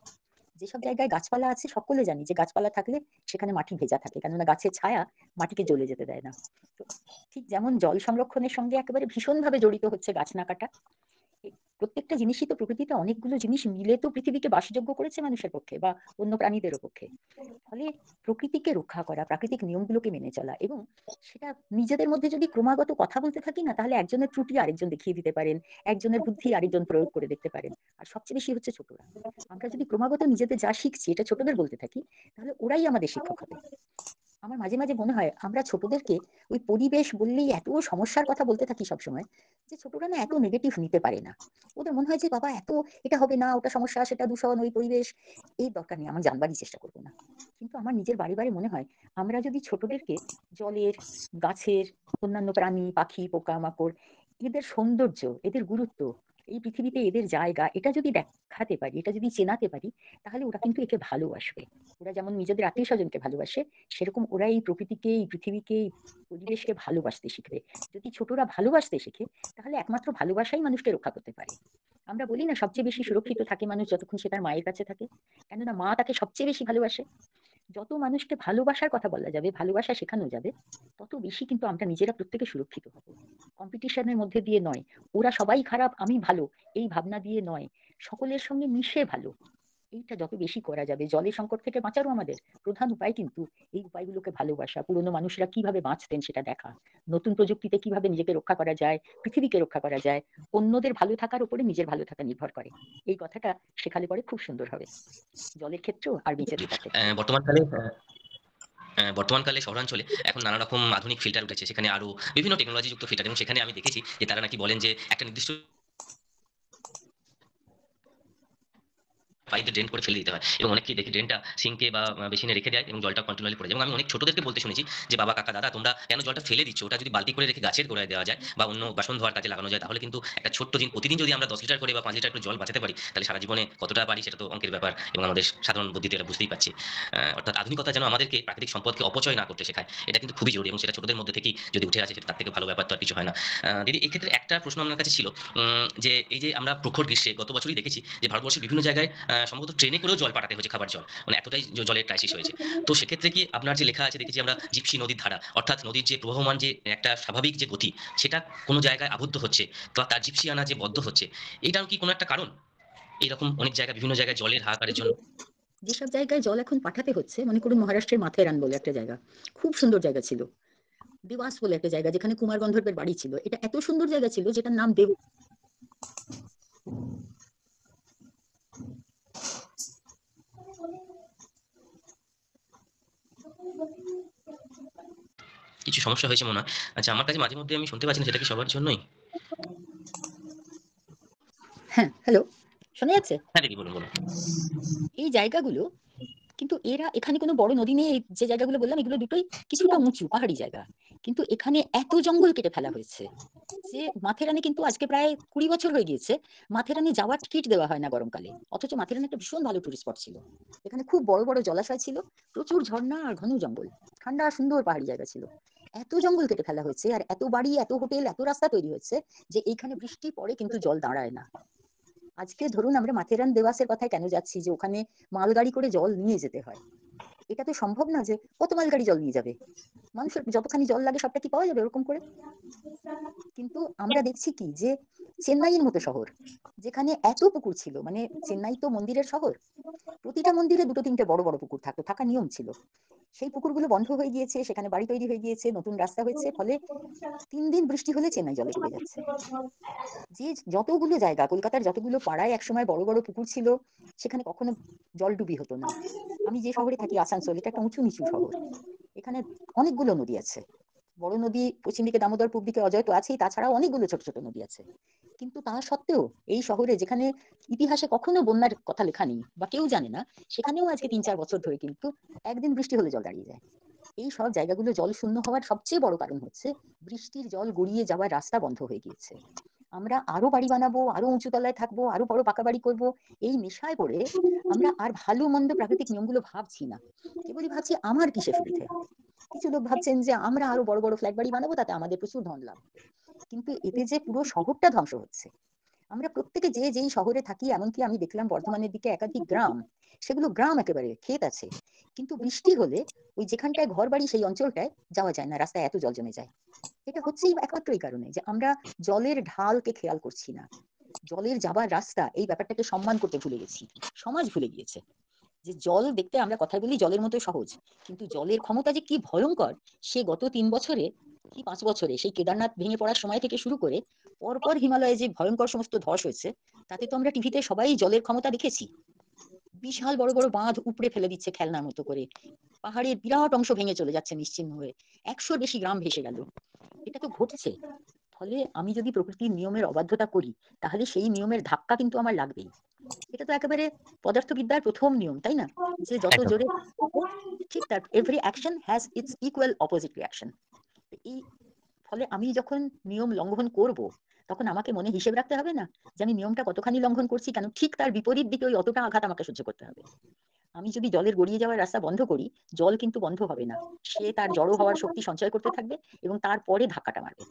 যেসব জায়গায় গাছপালা আছে সকলে জানি যে গাছপালা থাকলে সেখানে মাটি ভেজা থাকে, কেননা গাছের ছায়া মাটিকে জ্বলে যেতে দেয় না। তো ঠিক যেমন জল সংরক্ষণের সঙ্গে একেবারে ভীষণভাবে জড়িত হচ্ছে গাছ না কাটা। প্রত্যেকটা জিনিসই তো, প্রকৃতিতে অনেকগুলো জিনিস মিলে তো পৃথিবীকে বাসযোগ্য করেছে মানুষের পক্ষে বা অন্য প্রাণীদেরও পক্ষে। ফলে প্রকৃতিকে রক্ষা করা, প্রাকৃতিক নিয়মগুলোকে মেনে চলা, এবং সেটা নিজেদের মধ্যে যদি ক্রমাগত কথা বলতে থাকি না, তাহলে একজনের ত্রুটি আরেকজন দেখিয়ে দিতে পারেন, একজনের বুদ্ধি আরেকজন প্রয়োগ করে দেখতে পারেন। আর সবচেয়ে বেশি হচ্ছে ছোটরা। আমরা যদি ক্রমাগত নিজেদের যা শিখছি এটা ছোটদের বলতে থাকি, তাহলে ওরাই আমাদের শিক্ষক হবে। আমার মাঝে মাঝে মনে হয় আমরা ছোটদেরকে ওই পরিবেশ বললেই এত সমস্যার কথা বলতে থাকি সবসময়, যে ছোটরা না এত নেগেটিভ নিতে পারে না। ওদের মনে হয় যে বাবা এত এটা হবে না, ওটা সমস্যা, সেটা দূষণ, ওই পরিবেশ, এই দরকার নেই, আমার জানবারই চেষ্টা করবো না। কিন্তু আমার নিজের বাড়ি বাড়ি মনে হয় আমরা যদি ছোটদেরকে জলের, গাছের, অন্যান্য প্রাণী, পাখি, পোকামাকড়, এদের সৌন্দর্য, এদের গুরুত্ব, এই পৃথিবীতে এদের জায়গা, এটা যদি দেখাতে পারি, এটা যদি চেনাতে পারি, তাহলে ওরা কিন্তু একে ভালোবাসবে। ওরা যেমন নিজেদের আত্মীয় স্বজনকে ভালোবাসে, সেরকম ওরা এই প্রকৃতিকে, এই পৃথিবীকে, এই পরিবেশকে ভালোবাসতে শিখবে। যদি ছোটরা ভালোবাসতে শেখে, তাহলে একমাত্র ভালোবাসাই মানুষকে রক্ষা করতে পারে। আমরা বলি না সবচেয়ে বেশি সুরক্ষিত থাকে মানুষ যতক্ষণ সে তার মায়ের কাছে থাকে, কেননা মা তাকে সবচেয়ে বেশি ভালোবাসে। যত মানুষকে ভালোবাসার কথা বলা যাবে, ভালোবাসা শেখানো যাবে, তত বেশি কিন্তু আমরা নিজেরা প্রত্যেকে সুরক্ষিত হব। কম্পিটিশনের মধ্যে দিয়ে নয়, ওরা সবাই খারাপ আমি ভালো, এই ভাবনা দিয়ে নয়, সকলের সঙ্গে মিশে ভালো, এইটা যত বেশি করা যাবে। জলের সংকট থেকে বাঁচারও আমাদের প্রধান উপায় কিন্তু এই উপায়গুলোকে ভালোবাসা, পুরনো মানুষরা কিভাবে বাঁচতেন সেটা দেখা, নতুন প্রযুক্তিতে কিভাবে নিজেকে রক্ষা করা যায়, পৃথিবীকে রক্ষা করা যায়, অন্যদের ভালো থাকার উপরে নিজের ভালো থাকা নির্ভর করে। এই কথাটা শেখালে পরে খুব সুন্দর হবে, জলের ক্ষেত্রেও আর বেঁচে থাকার ক্ষেত্রে। বর্তমানকালে বর্তমানকালে শহরাঞ্চলে এখন নানা রকম আধুনিক ফিল্টার উঠেছে, সেখানে আরো বিভিন্ন টেকনোলজি যুক্ত ফিল্টার, এবং সেখানে আমি দেখেছি যে তারা নাকি বলেন যে একটা নির্দিষ্ট পাইপে ড্রেন করে ফেলে দিতে হয়, এবং অনেককেই দেখি ড্রেনটা সিঙ্কে বা বেসিনে রেখে দেয় এবং জলটা কন্টিনিউয়ালি পড়ে যায়। এবং আমি অনেক ছোটদেরকে বলতে শুনেছি যে বাবা, কাকা, দাদা, তোমরা কেন জলটা ফেলে দিচ্ছ, ওটা যদি বালতি করে রেখে গাছের গোড়ায় দেওয়া যায় বা অন্য বাসন ধোয়ার কাজে লাগানো যায়, তাহলে কিন্তু একটা ছোট্ট দিন, প্রতিদিন যদি আমরা 10 লিটার করে বা 5 লিটার করে জল বাঁচাতে পারি, তাহলে সারা জীবনে কতটা পারি সেটা তো অঙ্কের ব্যাপার, এবং আমাদের সাধারণ বুদ্ধিতে এটা বুঝতেই পারছি। অর্থাৎ আধুনিকতা যেন আমাদেরকে প্রাকৃতিক সম্পদকে অপচয় না করতে শেখায়, এটা কিন্তু খুবই জরুরি, এবং সেটা ছোটদের মধ্যে থেকেই যদি উঠে আসে, সেটা তার থেকে ভালো ব্যাপার তো আর কিছু হয় না। দিদি, এই ক্ষেত্রে একটা প্রশ্ন আমার কাছে ছিল, যে এই যে আমরা প্রখর গ্রীষ্মে গত বছরই দেখেছি যে ভারতবর্ষের বিভিন্ন জায়গায় সম্ভবত ট্রেনে করেও জল পাঠাতে হয়েছে, খাবার জল, মানে এতটাই জলের ক্রাইসিস হয়েছে। তো সেক্ষেত্রে কি আপনার যে লেখা আছে দেখেছি আমরা, জিপসি নদীর ধারা, অর্থাৎ নদীর যে প্রবহমান যে একটা স্বাভাবিক যে গতি, সেটা কোনো জায়গায় আবদ্ধ হচ্ছে, তো তার জিপসি আনা যে বদ্ধ হচ্ছে, এটাও কি কোনো একটা কারণ এইরকম অনেক জায়গায়, বিভিন্ন জায়গায় জলের হাহাকারের জন্য? যেসব জায়গায় জল এখন পাঠাতে হচ্ছে, মনে করুন মহারাষ্ট্রের মাথেরান বলে একটা জায়গা, খুব সুন্দর জায়গা ছিল। দেওয়াস বলে একটা জায়গা, যেখানে কুমার গন্ধর্বের বাড়ি ছিল, এটা এত সুন্দর জায়গা ছিল যেটার নাম দেব। কিছু সমস্যা হয়েছে মনে হয়। আচ্ছা, আমার কাছে মাঝে মধ্যে আমি শুনতে পাচ্ছি না, সেটা কি সবার জন্যই? হ্যাঁ, হ্যালো, শোনা যাচ্ছে? হ্যাঁ দিদি, বলুন বলুন। এই জায়গাগুলো কিন্তু, এরা এখানে কোনো বড় নদী নেই, যে জায়গাগুলো বললাম এগুলো দুটোই কিছুটা উঁচু পাহাড়ি জায়গা, কিন্তু এখানে এত জঙ্গল কেটে ফেলা হয়েছে যে মাথেরানে কিন্তু আজকে প্রায় 20 বছর হয়ে গিয়েছে মাথেরানে যাওয়ার টিকিট দেওয়া হয় না গরমকালে। অথচ মাথেরানে একটা ভীষণ ভালো টুরিস্ট স্পট ছিল, এখানে খুব বড় বড় জলাশয় ছিল, প্রচুর ঝর্ণা আর ঘন জঙ্গল, ঠান্ডা সুন্দর পাহাড়ি জায়গা ছিল। এত জঙ্গল কেটে ফেলা হয়েছে, আর এত বাড়ি, এত হোটেল, এত রাস্তা তৈরি হয়েছে যে এইখানে বৃষ্টি পড়ে কিন্তু জল দাঁড়ায় না। আজকে ধরুন আমরা মাথেরান দেওয়াসের কথায় কেন যাচ্ছি, যে ওখানে মালগাড়ি করে জল নিয়ে যেতে হয়, এটা তো সম্ভব না যে কত মালগাড়ি জল নিয়ে যাবে, মানুষের যতখানি জল লাগে সবটা কি পাওয়া যাবে ওরকম করে? কিন্তু আমরা দেখছি কি, যে চেন্নাইয়ের মতো শহর, যেখানে এত পুকুর ছিল, মানে চেন্নাই তো মন্দিরের শহর, প্রতিটা মন্দিরে দুটো তিনটে বড় বড় পুকুর থাকতো, থাকার নিয়ম ছিল, সেই পুকুরগুলো বন্ধ হয়ে গিয়েছে, সেখানে বাড়ি তৈরি হয়ে গিয়েছে, নতুন রাস্তা হয়েছে, ফলে 3 দিন বৃষ্টি হলে চেন্নাই জলে ডুবে যাচ্ছে। যে যতগুলো জায়গা, কলকাতার যতগুলো পাড়ায় একসময় বড় বড় পুকুর ছিল, সেখানে কখনো জলডুবি হতো না। আমি যে শহরে থাকি আসানসোল, এটা একটা উঁচু নিচু শহর। এখানে অনেকগুলো নদী আছে, বড় নদী পশ্চিম দিকে দামোদর, পূব দিকে অজয় তো আছেই, তাছাড়াও অনেকগুলো ছোট ছোট নদী আছে। কিন্তু তা সত্ত্বেও এই শহরে, যেখানে ইতিহাসে কখনো বন্যার কথা লেখা নেই বা কেউ জানে না, সেখানেও আজকে 3-4 বছর ধরে কিন্তু একদিন বৃষ্টি হলে জল দাঁড়িয়ে যায়। এই সব জায়গাগুলো জল শূন্য হওয়ার সবচেয়ে বড় কারণ হচ্ছে বৃষ্টির জল গড়িয়ে যাওয়ার রাস্তা বন্ধ হয়ে গিয়েছে। আমরা আরো বাড়ি বানাবো, আরো উঁচু তলায় থাকবো, আরো বড় পাকা বাড়ি করবো, এই নেশায় পড়ে আমরা আর ভালো মন্দ প্রাকৃতিক নিয়মগুলো ভাবছি না। কেবলই ভাবছি আমার কিসে সুবিধে হবে। কিছু লোক ভাবছেন যে আমরা আরো বড় বড় ফ্ল্যাট বাড়ি বানাবো, তাতে আমাদের প্রচুর ধন লাভ। কিন্তু এতে যে পুরো শহরটা ধ্বংস হচ্ছে। আমরা প্রত্যেকে যে যেই শহরে থাকি, এমনকি আমি দেখলাম বর্ধমানের দিকে একাধিক গ্রাম, সেগুলো গ্রাম একেবারে ক্ষেত আছে, কিন্তু বৃষ্টি হলে ওই যেখানটায় ঘর বাড়ি সেই অঞ্চলটায় যাওয়া যায় না, রাস্তায় এত জল জমে যায়। এটা হচ্ছেই একমাত্র এই কারণে যে আমরা জলের ঢালকে খেয়াল করছি না, জলের যাবার রাস্তা এই ব্যাপারটাকে সম্মান করতে ভুলে গেছি। সমাজ ভুলে গিয়েছে যে জল দেখতে আমরা কথায় বলি জলের মতো সহজ, কিন্তু জলের ক্ষমতা যে কি ভয়ঙ্কর, সে গত 3 বছরে কি 5 বছরে, সেই কেদারনাথ ভেঙে পড়ার সময় থেকে শুরু করে পরপর হিমালয়ে যে ভয়ঙ্কর সমস্ত ধস হয়েছে, তাতে তো আমরা টিভিতে সবাই জলের ক্ষমতা দেখেছি। বিশাল বড় বড় বাঁধ উপড়ে ফেলে দিচ্ছে খেলনার মতো করে, পাহাড়ের বিরাট অংশ ভেঙে চলে যাচ্ছে নিশ্চিহ্ন হয়ে, 100-র বেশি গ্রাম ভেসে গেল। এটা তো ঘটছে। ফলে আমি যদি প্রকৃতির নিয়মের অবাধ্যতা করি, তাহলে সেই নিয়মের ধাক্কা কিন্তু আমার লাগবেই। এটা তো একেবারে পদার্থবিদ্যার প্রথম নিয়ম, তাই না? যে যত একদম। জোরে ঠিক তার every action has its equal opposite reaction. এই ফলে আমি যখন নিয়ম লঙ্ঘন করব, তখন আমাকে মনে হিসেব রাখতে হবে না যে আমি নিয়মটা কতখানি লঙ্ঘন করছি, কেন ঠিক তার বিপরীত দিকে ওই অতটা আঘাত আমাকে সহ্য করতে হবে। আমি যদি জলের গড়িয়ে যাওয়ার রাস্তা বন্ধ করি, জল কিন্তু বন্ধ হবে না, সে তার জড়ো হওয়ার শক্তি সঞ্চয় করতে থাকবে এবং তারপরে ধাক্কাটা মারবে।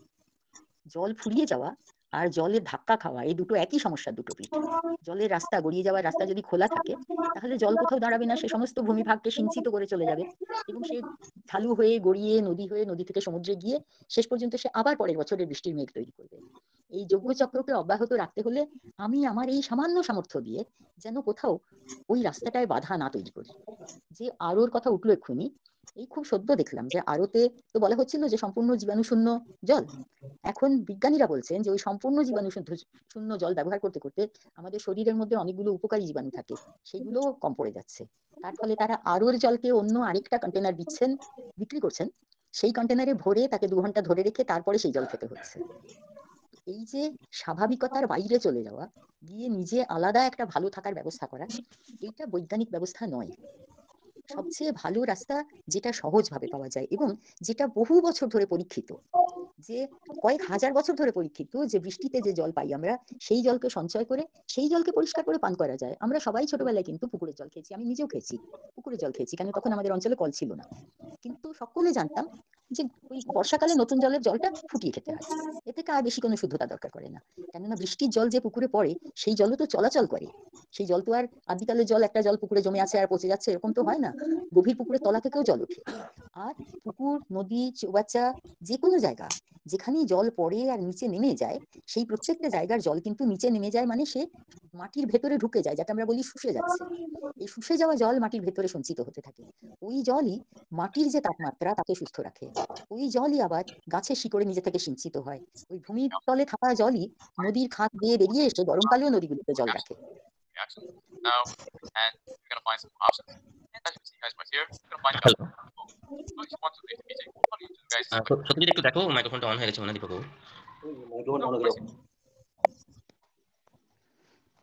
জল ফুরিয়ে যাওয়া আর জলের ধাক্কা খাওয়া, এই দুটো একই সমস্যার দুটো পিঠ। জলের রাস্তা, গড়িয়ে যাওয়ার রাস্তা যদি খোলা থাকে, তাহলে জল কোথাও দাঁড়াবে না, সে সমস্ত ভূমিভাগকে সিঞ্চিত করে চলে যাবে এবং সে ঢালু হয়ে গড়িয়ে নদী হয়ে, নদী থেকে সমুদ্রে গিয়ে শেষ পর্যন্ত সে আবার পরের বছরের বৃষ্টির মেঘ তৈরি করবে। এই যজ্ঞচক্রকে অব্যাহত রাখতে হলে আমি আমার এই সামান্য সামর্থ্য দিয়ে যেন কোথাও ওই রাস্তাটায় বাধা না তৈরি করি। যে আরোর কথা উঠলো এক্ষুনি, এই খুব সদ্য দেখলাম যে আরোতে তো বলা হচ্ছিল যে সম্পূর্ণ জীবাণু শূন্য জল। এখন বিজ্ঞানীরা বলছেন যে ওই সম্পূর্ণ জীবাণু শূন্য জল ব্যবহার করতে করতে আমাদের শরীরের মধ্যে অনেকগুলো উপকারী জীবাণু থাকে, সেগুলো কম পড়ে যাচ্ছে। তার ফলে তারা আরোর জলকে অন্য আরেকটা কন্টেনার বিক্রি করছেন, সেই কন্টেনারে ভরে তাকে 2 ঘন্টা ধরে রেখে তারপরে সেই জল খেতে হচ্ছে। এই যে স্বাভাবিকতার বাইরে চলে যাওয়া, গিয়ে নিজে আলাদা একটা ভালো থাকার ব্যবস্থা করা, এইটা বৈজ্ঞানিক ব্যবস্থা নয়। সবচেয়ে ভালো রাস্তা যেটা সহজভাবে পাওয়া যায় এবং যেটা বহু বছর ধরে পরীক্ষিত, যে কয়েক হাজার বছর ধরে পরীক্ষিত, যে বৃষ্টিতে যে জল পাই আমরা, সেই জলকে সঞ্চয় করে সেই জলকে পরিষ্কার করে পান করা যায়। আমরা সবাই ছোটবেলায় কিন্তু পুকুরের জল খেয়েছি, আমি নিজেও খেয়েছি, পুকুরের জল খেয়েছি, কেন তখন আমাদের অঞ্চলে কল ছিল না। কিন্তু সকলে জানতাম যে ওই বর্ষাকালে নতুন জলের জলটা ফুটিয়ে খেতে হয়, এ থেকে আর বেশি কোনো শুদ্ধতা দরকার করে না। কেননা বৃষ্টির জল যে পুকুরে পড়ে, সেই জলও তো চলাচল করে, সেই জল তো আর আদিকালের জল একটা জল পুকুরে জমে আছে আর পচে যাচ্ছে এরকম তো হয় না, গভীর পুকুরের তলা থেকেও জল ওঠে। আর পুকুর, নদী, চৌবাচ্চা, যে কোনো জায়গা যেখানেই জল পড়ে আর নিচে নেমে যায়, সেই প্রত্যেকটা জায়গার জল কিন্তু নিচে নেমে যায় মানে সে মাটির ভেতরে ঢুকে যায়, যাকে আমরা বলি শুষে যাচ্ছে। এই শুষে যাওয়া জল মাটির ভেতরে সঞ্চিত হতে থাকে, ওই জলই মাটির যে তাপমাত্রা তাকে সুস্থ রাখে, ওই জলই আবার গাছের শিকড়ে নিজে থেকে সিঞ্চিত হয়, ওই ভূমির তলে থাকা জলই নদীর খাত দিয়ে বেরিয়ে এসে গরমকালেও নদীগুলিতে জল রাখে। হ্যালো। সত্যজিৎ একটু দেখো মাইক্রোফোনটা অন হয়ে গেছে মনে হয় দীপক বাবু। মাইক্রোফোন অন করে দাও।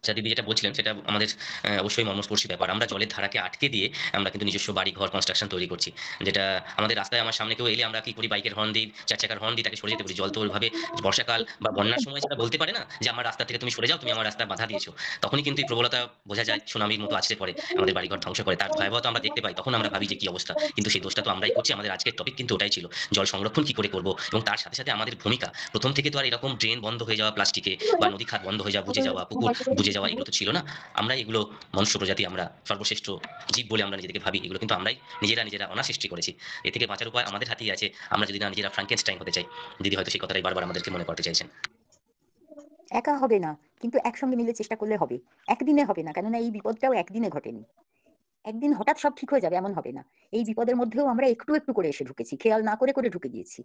আচ্ছা দিদি যেটা বলছিলেন সেটা আমাদের অবশ্যই মর্মস্পর্শী ব্যাপার। আমরা জলের ধারাকে আটকে দিয়ে আমরা কিন্তু নিজস্ব বাড়ি ঘর কনস্ট্রাকশন তৈরি করছি, যেটা আমাদের রাস্তায় আমার সামনে কেউ এলে আমরা কি করি, বাইকের হর্ন দিই, 4 চাকার হর্ন দিই, তাকে সরে যেতে বলি। জল তো ওইভাবে বর্ষাকাল বা বন্যার সময় সেটা বলতে পারে না যে আমার রাস্তা থেকে তুমি সরে যাও, তুমি আমার রাস্তা বাধা দিয়েছো। তখনই কিন্তু এই প্রবলতা বোঝা যায়, সুনামির মতো আছড়ে পড়ে আমাদের বাড়িঘর ধ্বংস করে, তার ভয়াবহতা আমরা দেখতে পাই, তখন আমরা ভাবি যে কি অবস্থা। কিন্তু সেই দোষটা তো আমরাই করছি। আমাদের আজকের টপিক কিন্তু ওটাই ছিল, জল সংরক্ষণ কি করে করব, এবং তার সাথে সাথে আমাদের ভূমিকা। প্রথম থেকে তো আর এরকম ড্রেন বন্ধ হয়ে যাওয়া প্লাস্টিকে, বা নদী খাত বন্ধ হয়ে যাওয়া, বুজে যাওয়া, পুকুর বুজে যাওয়া, এগুলো তো ছিল না। আমরা এগুলো, মনুষ্য প্রজাতি, আমরা সর্বশ্রেষ্ঠ জীব বলে আমরা নিজেদেরকে ভাবি, এগুলো কিন্তু আমরাই নিজেরা অনার সৃষ্টি করেছি। এ থেকে বাঁচার উপায় আমাদের হাতেই আছে, আমরা যদি না নিজেরা ফ্রাঙ্কেনস্টাইন হতে চাই। দিদি হয়তো সেই কথাটাই বারবার আমাদেরকে মনে করতে চাইছেন। একা হবে না, কিন্তু একসঙ্গে মিলে চেষ্টা করলে হবে। একদিনে হবে না, কেননা এই বিপদটাও একদিনে ঘটেনি। একদিন হঠাৎ সব ঠিক হয়ে যাবে এমন হবে না। এই বিপদের মধ্যেও আমরা একটু একটু করে এসে ঢুকেছি, খেয়াল না করে করে ঢুকে গিয়েছি।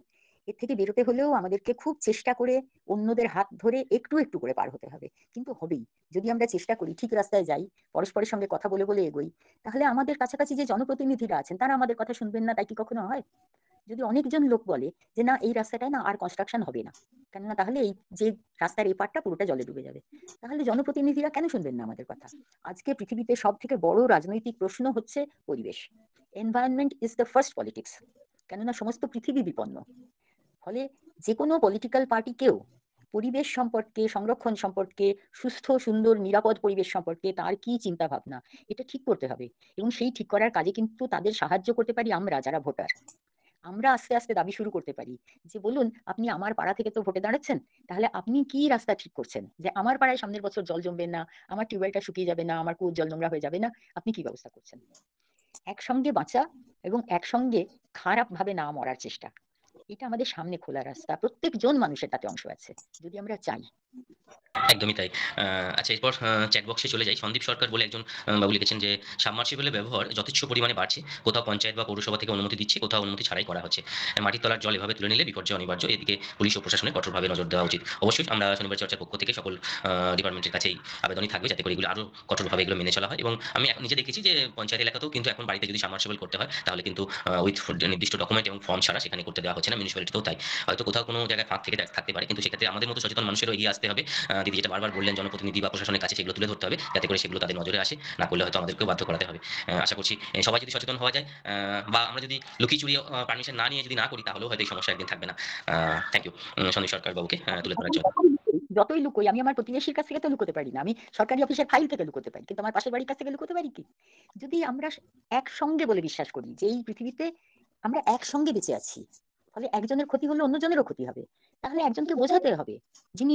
এর থেকে বেরোতে হলেও আমাদেরকে খুব চেষ্টা করে অন্যদের হাত ধরে একটু একটু করে পার হতে হবে, কিন্তু হবেই। যদি আমরা চেষ্টা করি, ঠিক রাস্তায় যাই, পরস্পরের সঙ্গে কথা বলে বলে এগোই, তাহলে আমাদের কাছাকাছি যে জনপ্রতিনিধিরা আছেন তারা আমাদের কথা শুনবেন না, তাই কি কখনো হয়? যদি অনেকজন লোক বলে যে না এই রাস্তাটায় না আর কনস্ট্রাকশন হবে না, কেননা তাহলে এই যে রাস্তার এই পাটটা পুরোটা জলে ডুবে যাবে, তাহলে জনপ্রতিনিধিরা কেন শুনবেন না আমাদের কথা? আজকে পৃথিবীতে সব থেকে বড় রাজনৈতিক প্রশ্ন হচ্ছে পরিবেশ। Environment is the first politics, কেননা সমস্ত পৃথিবী বিপন্ন। ফলে যে কোনো পলিটিক্যাল পার্টিকেও পরিবেশ সম্পর্কে, সংরক্ষণ সম্পর্কে, সুস্থ সুন্দর নিরাপদ পরিবেশ সম্পর্কে তার কি চিন্তা ভাবনা, এটা ঠিক করতে হবে। এবং সেই ঠিক করার কাজে কিন্তু তাদের সাহায্য করতে পারি আমরা, যারা ভোটার। আমরা আস্তে আস্তে দাবি শুরু করতে পারি যে বলুন, আপনি আমার পাড়া থেকে তো ভোটে দাঁড়াচ্ছেন, তাহলে আপনি কি রাস্তা ঠিক করছেন যে আমার পাড়ায় সামনের বছর জল জমবে না, আমার টিউবওয়েলটা শুকিয়ে যাবে না, আমার কুয়োর জল নোংরা হয়ে যাবে না, আপনি কি ব্যবস্থা করছেন? একসঙ্গে বাঁচা এবং একসঙ্গে খারাপ ভাবে না মরার চেষ্টা, এটা আমাদের সামনে খোলা রাস্তা। প্রত্যেকজন মানুষের তাতে অংশ আছে, যদি আমরা চাই। একদমই তাই। আচ্ছা, এরপর চ্যাট বক্সে চলে যাই। সন্দীপ সরকার বলে একজন বাবু লিখেছেন যে, সাবমার্সিবলের ব্যবহার যথেচ্ছ পরিমাণে বাড়ছে। কোথাও পঞ্চায়েত বা পৌরসভা থেকে অনুমতি দিচ্ছে, কোথাও অনুমতি ছাড়াই করা হচ্ছে। মাটির তলার জল এভাবে তুলে নিলে বিপর্যয় অনিবার্য। এদিকে পুলিশ ও প্রশাসনের কঠোরভাবে নজর দেওয়া উচিত। অবশ্যই আমরা শনিবার চর্চার পক্ষ থেকে সকল ডিপার্টমেন্টের কাছেই আবেদনই থাকবে যাতে করে এগুলো আরো কঠোরভাবে এগুলো মেনে চলা হয়। এবং আমি নিজে দেখেছি যে পঞ্চায়েত এলাকাতেও কিন্তু এখন বাড়িতে যদি সাবমার্সিবল করতে হয় তাহলে কিন্তু উইথ নির্দিষ্ট ডকুমেন্ট এবং ফর্ম ছাড়া সেখানে করতে দেওয়া হচ্ছে না। মিউনিসিপ্যালিটিতেও তাই। হয়তো কোথাও কোনো জায়গায় ফাঁক থেকে থাকতে পারে, কিন্তু সেক্ষেত্রে আমাদের মতো সচেতন মানুষেরও এগিয়ে আসতে হবে। দিদি যেটা বারবার বললেন, জনপ্রতিনিধি বা প্রশাসনের কাছে সেগুলো তুলে ধরতে হবে যাতে করে সেগুলো তাদের নজরে আসে। না করলে হয়তো আমাদেরকেও বাধ্য করাতে হবে। আশা করছি সবাই যদি সচেতন হওয়া যায়, বা আমরা যদি লুকিয়ে চুরিয়ে পারমিশন না নিয়ে যদি না করি তাহলেও হয়তো এই সমস্যা একদিন থাকবে না। থ্যাংক ইউ সন্দীপ সরকার বাবুকে তুলে ধরার জন্য। যতই লুকোই, আমি আমার প্রতিবেশীর কাছ থেকে তো লুকোতে পারি না, আমি সরকারি অফিসের ফাইল থেকে লুকোতে পারি, কিন্তু আমার পাশের বাড়ির কাছ থেকে লুকোতে পারি কি? যদি আমরা একসঙ্গে বলে বিশ্বাস করি যে এই পৃথিবীতে আমরা একসঙ্গে বেঁচে আছি, ফলে একজনের ক্ষতি হলে অন্যজনেরও ক্ষতি হবে, তাহলে একজনকে বোঝাতে হবে, যিনি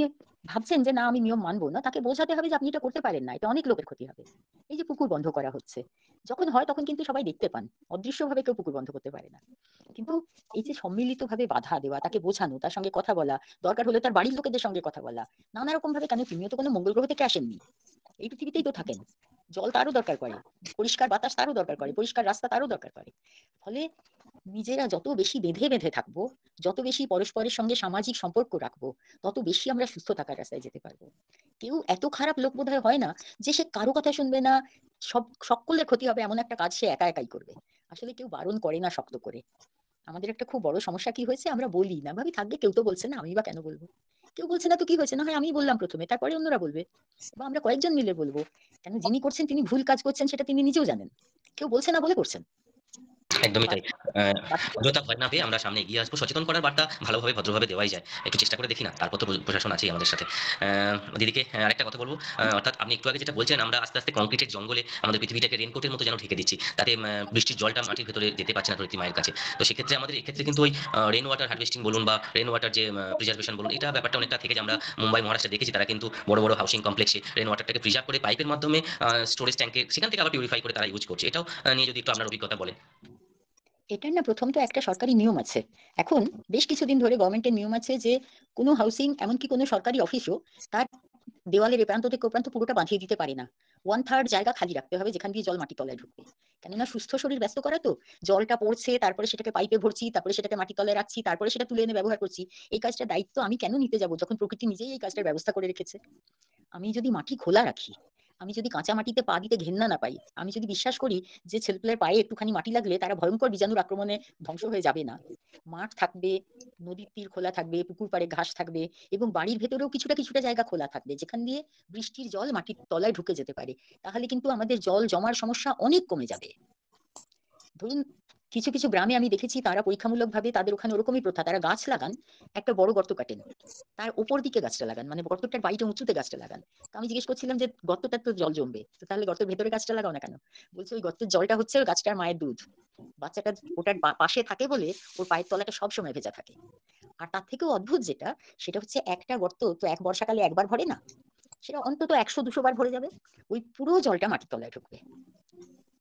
ভাবছেন যে না আমি নিয়ম মানবো না, তাকে বোঝাতে হবে যে আপনি এটা করতে পারেন না, এটা অনেক লোকের ক্ষতি হবে। এই যে পুকুর বন্ধ করা হচ্ছে, যখন হয় তখন কিন্তু সবাই দেখতে পান, অদৃশ্যভাবে কেউ পুকুর বন্ধ করতে পারে না। কিন্তু এই যে সম্মিলিতভাবে বাধা দেওয়া, তাকে বোঝানো, তার সঙ্গে কথা বলা, দরকার হলে তার বাড়ির লোকেদের সঙ্গে কথা বলা, নানা রকম ভাবে, কেন তিনিও তো কোনো মঙ্গল গ্রহ থেকে আসেননি, এই পৃথিবীতেই তো থাকেন। জল তারও দরকার পড়ে, পরিষ্কার বাতাস তারও দরকার পড়ে, পরিষ্কার রাস্তা তারও দরকার পড়ে। ফলে নিজেরা যত বেশি বেঁধে বেঁধে থাকবো, যত বেশি পরস্পরের সঙ্গে সামাজিক সম্পর্ক রাখবো, তত বেশি আমরা সুস্থ থাকার রাস্তায় যেতে পারবো। কেউ এত খারাপ লোক বোধহয় হয় না যে সে কারো কথা শুনবে না, সকলের ক্ষতি হবে এমন একটা কাজ সে একা একাই করবে। আসলে কেউ বারণ করে না শক্ত করে। আমাদের একটা খুব বড় সমস্যা কি হয়েছে, আমরা বলি না, ভাবি থাকবে, কেউ তো বলছে না, আমি বা কেন বলবো? কেউ বলছে না তো কি হয়েছে, না হয় আমি বললাম প্রথমে, তারপরে অন্যরা বলবে, বা আমরা কয়েকজন মিলে বলবো। কেন, যিনি করছেন তিনি ভুল কাজ করছেন সেটা তিনি নিজেও জানেন, কেউ বলছে না বলে করছেন। একদমই তাই। অযথা ভয় না পেয়ে আমরা সামনে এগিয়ে আসবো। সচেতন করার বার্তা ভালোভাবে ভদ্রভাবে দেওয়াই যায়। একটু চেষ্টা করে দেখি না? তারপর তো প্রশাসন আছেই আমাদের সাথে। দিদিকে আরেকটা কথা বলব। অর্থাৎ আপনি একটু আগে যেটা বলছিলেন, আমরা আস্তে, আস্তে কংক্রিটের জঙ্গলে আমাদের পৃথিবীটাকে রেইনকোটের মতো যেন ঢেকে দিচ্ছি। তাতে বৃষ্টির জলটা মাটির ভেতরে যেতে পারছে না ধরিত্রী মায়ের কাছে। তো সেক্ষেত্রে আমাদের এক্ষেত্রে কিন্তু ওই রেইন ওয়াটার হারভেস্টিং বলুন বা রেইন ওয়াটার যে প্রিজার্ভেশন বলুন, এটা ব্যাপারটা অনেকটা থেকে যে আমরা মুম্বাই, মহারাষ্ট্রে দেখেছি তারা কিন্তু বড়, বড় হাউসিং কমপ্লেক্সে রেইন ওয়াটারটাকে প্রিজার্ভ করে পাইপের মাধ্যমে স্টোরেজ ট্যাঙ্কে সেখান থেকে আবার পিউরিফাই করে তারা ইউজ করছে। এটাও নিয়ে যদি একটু আপনার অভিজ্ঞতা বলেন। এটার না প্রথম তো একটা সরকারি নিয়ম আছে। এখন বেশ কিছুদিন ধরে গভর্নমেন্টের নিয়ম আছে যে কোনো হাউসিং, এমনকি কোনো সরকারি অফিসও তার দেওয়ালের এ প্রান্ত থেকে ও প্রান্ত পুরোটা বাঁধিয়ে দিতে পারে না। 1/3 জায়গা খালি রাখতে হবে যেখান দিয়ে জল মাটি তলায় ঢুকবে। কেননা সুস্থ শরীর ব্যস্ত করা তো, জলটা পড়ছে, তারপরে সেটাকে পাইপে ভরছি, তারপরে সেটাকে মাটি তলায় রাখছি, তারপরে সেটা তুলে এনে ব্যবহার করছি। এই কাজটার দায়িত্ব আমি কেন নিতে যাব যখন প্রকৃতি নিজেই এই কাজটার ব্যবস্থা করে রেখেছে? আমি যদি মাটি খোলা রাখি, আমি যদি কাঁচা মাটিতে পা দিতে ঘেন্না না পাই, আমি যদি বিশ্বাস করি যে ছেলেপুলের পায়ে একটুখানি মাটি লাগলে তারা ভয়ঙ্কর বীজাণুর আক্রমণে ধ্বংস হয়ে যাবে না, মাঠ থাকবে, নদীর তীর খোলা থাকবে, পুকুর পাড়ে ঘাস থাকবে, এবং বাড়ির ভেতরেও কিছুটা কিছুটা জায়গা খোলা থাকবে যেখান দিয়ে বৃষ্টির জল মাটির তলায় ঢুকে যেতে পারে, তাহলে কিন্তু আমাদের জল জমার সমস্যা অনেক কমে যাবে। ধরুন কিছু কিছু গ্রামে আমি দেখেছি তারা পরীক্ষামূলকভাবে, তাদের ওখানে ওরকমই প্রথা, তারা গাছ লাগান, একটা বড় গর্ত কাটেন, তার ওপর দিকে গাছটা লাগান, মানে গর্তটার বাইরে উঁচুতে গাছটা লাগান। তো আমি জিজ্ঞেস করছিলাম যে গর্তটার তো জল জমবে, তো তাহলে গর্তের ভেতরে গাছটা লাগাও না কেন? বলছে ওই গর্তের জলটা হচ্ছে ওই গাছটার মায়ের দুধ, বাচ্চাটা ওটার পাশে থাকে বলে ওর পায়ের তলাটা সবসময় ভেজা থাকে। আর তার থেকেও অদ্ভুত যেটা, সেটা হচ্ছে একটা গর্ত তো এক বর্ষাকালে একবার ভরে না, সেটা অন্তত 100-200 বার ভরে যাবে, ওই পুরো জলটা মাটির তলায় ঢুকবে।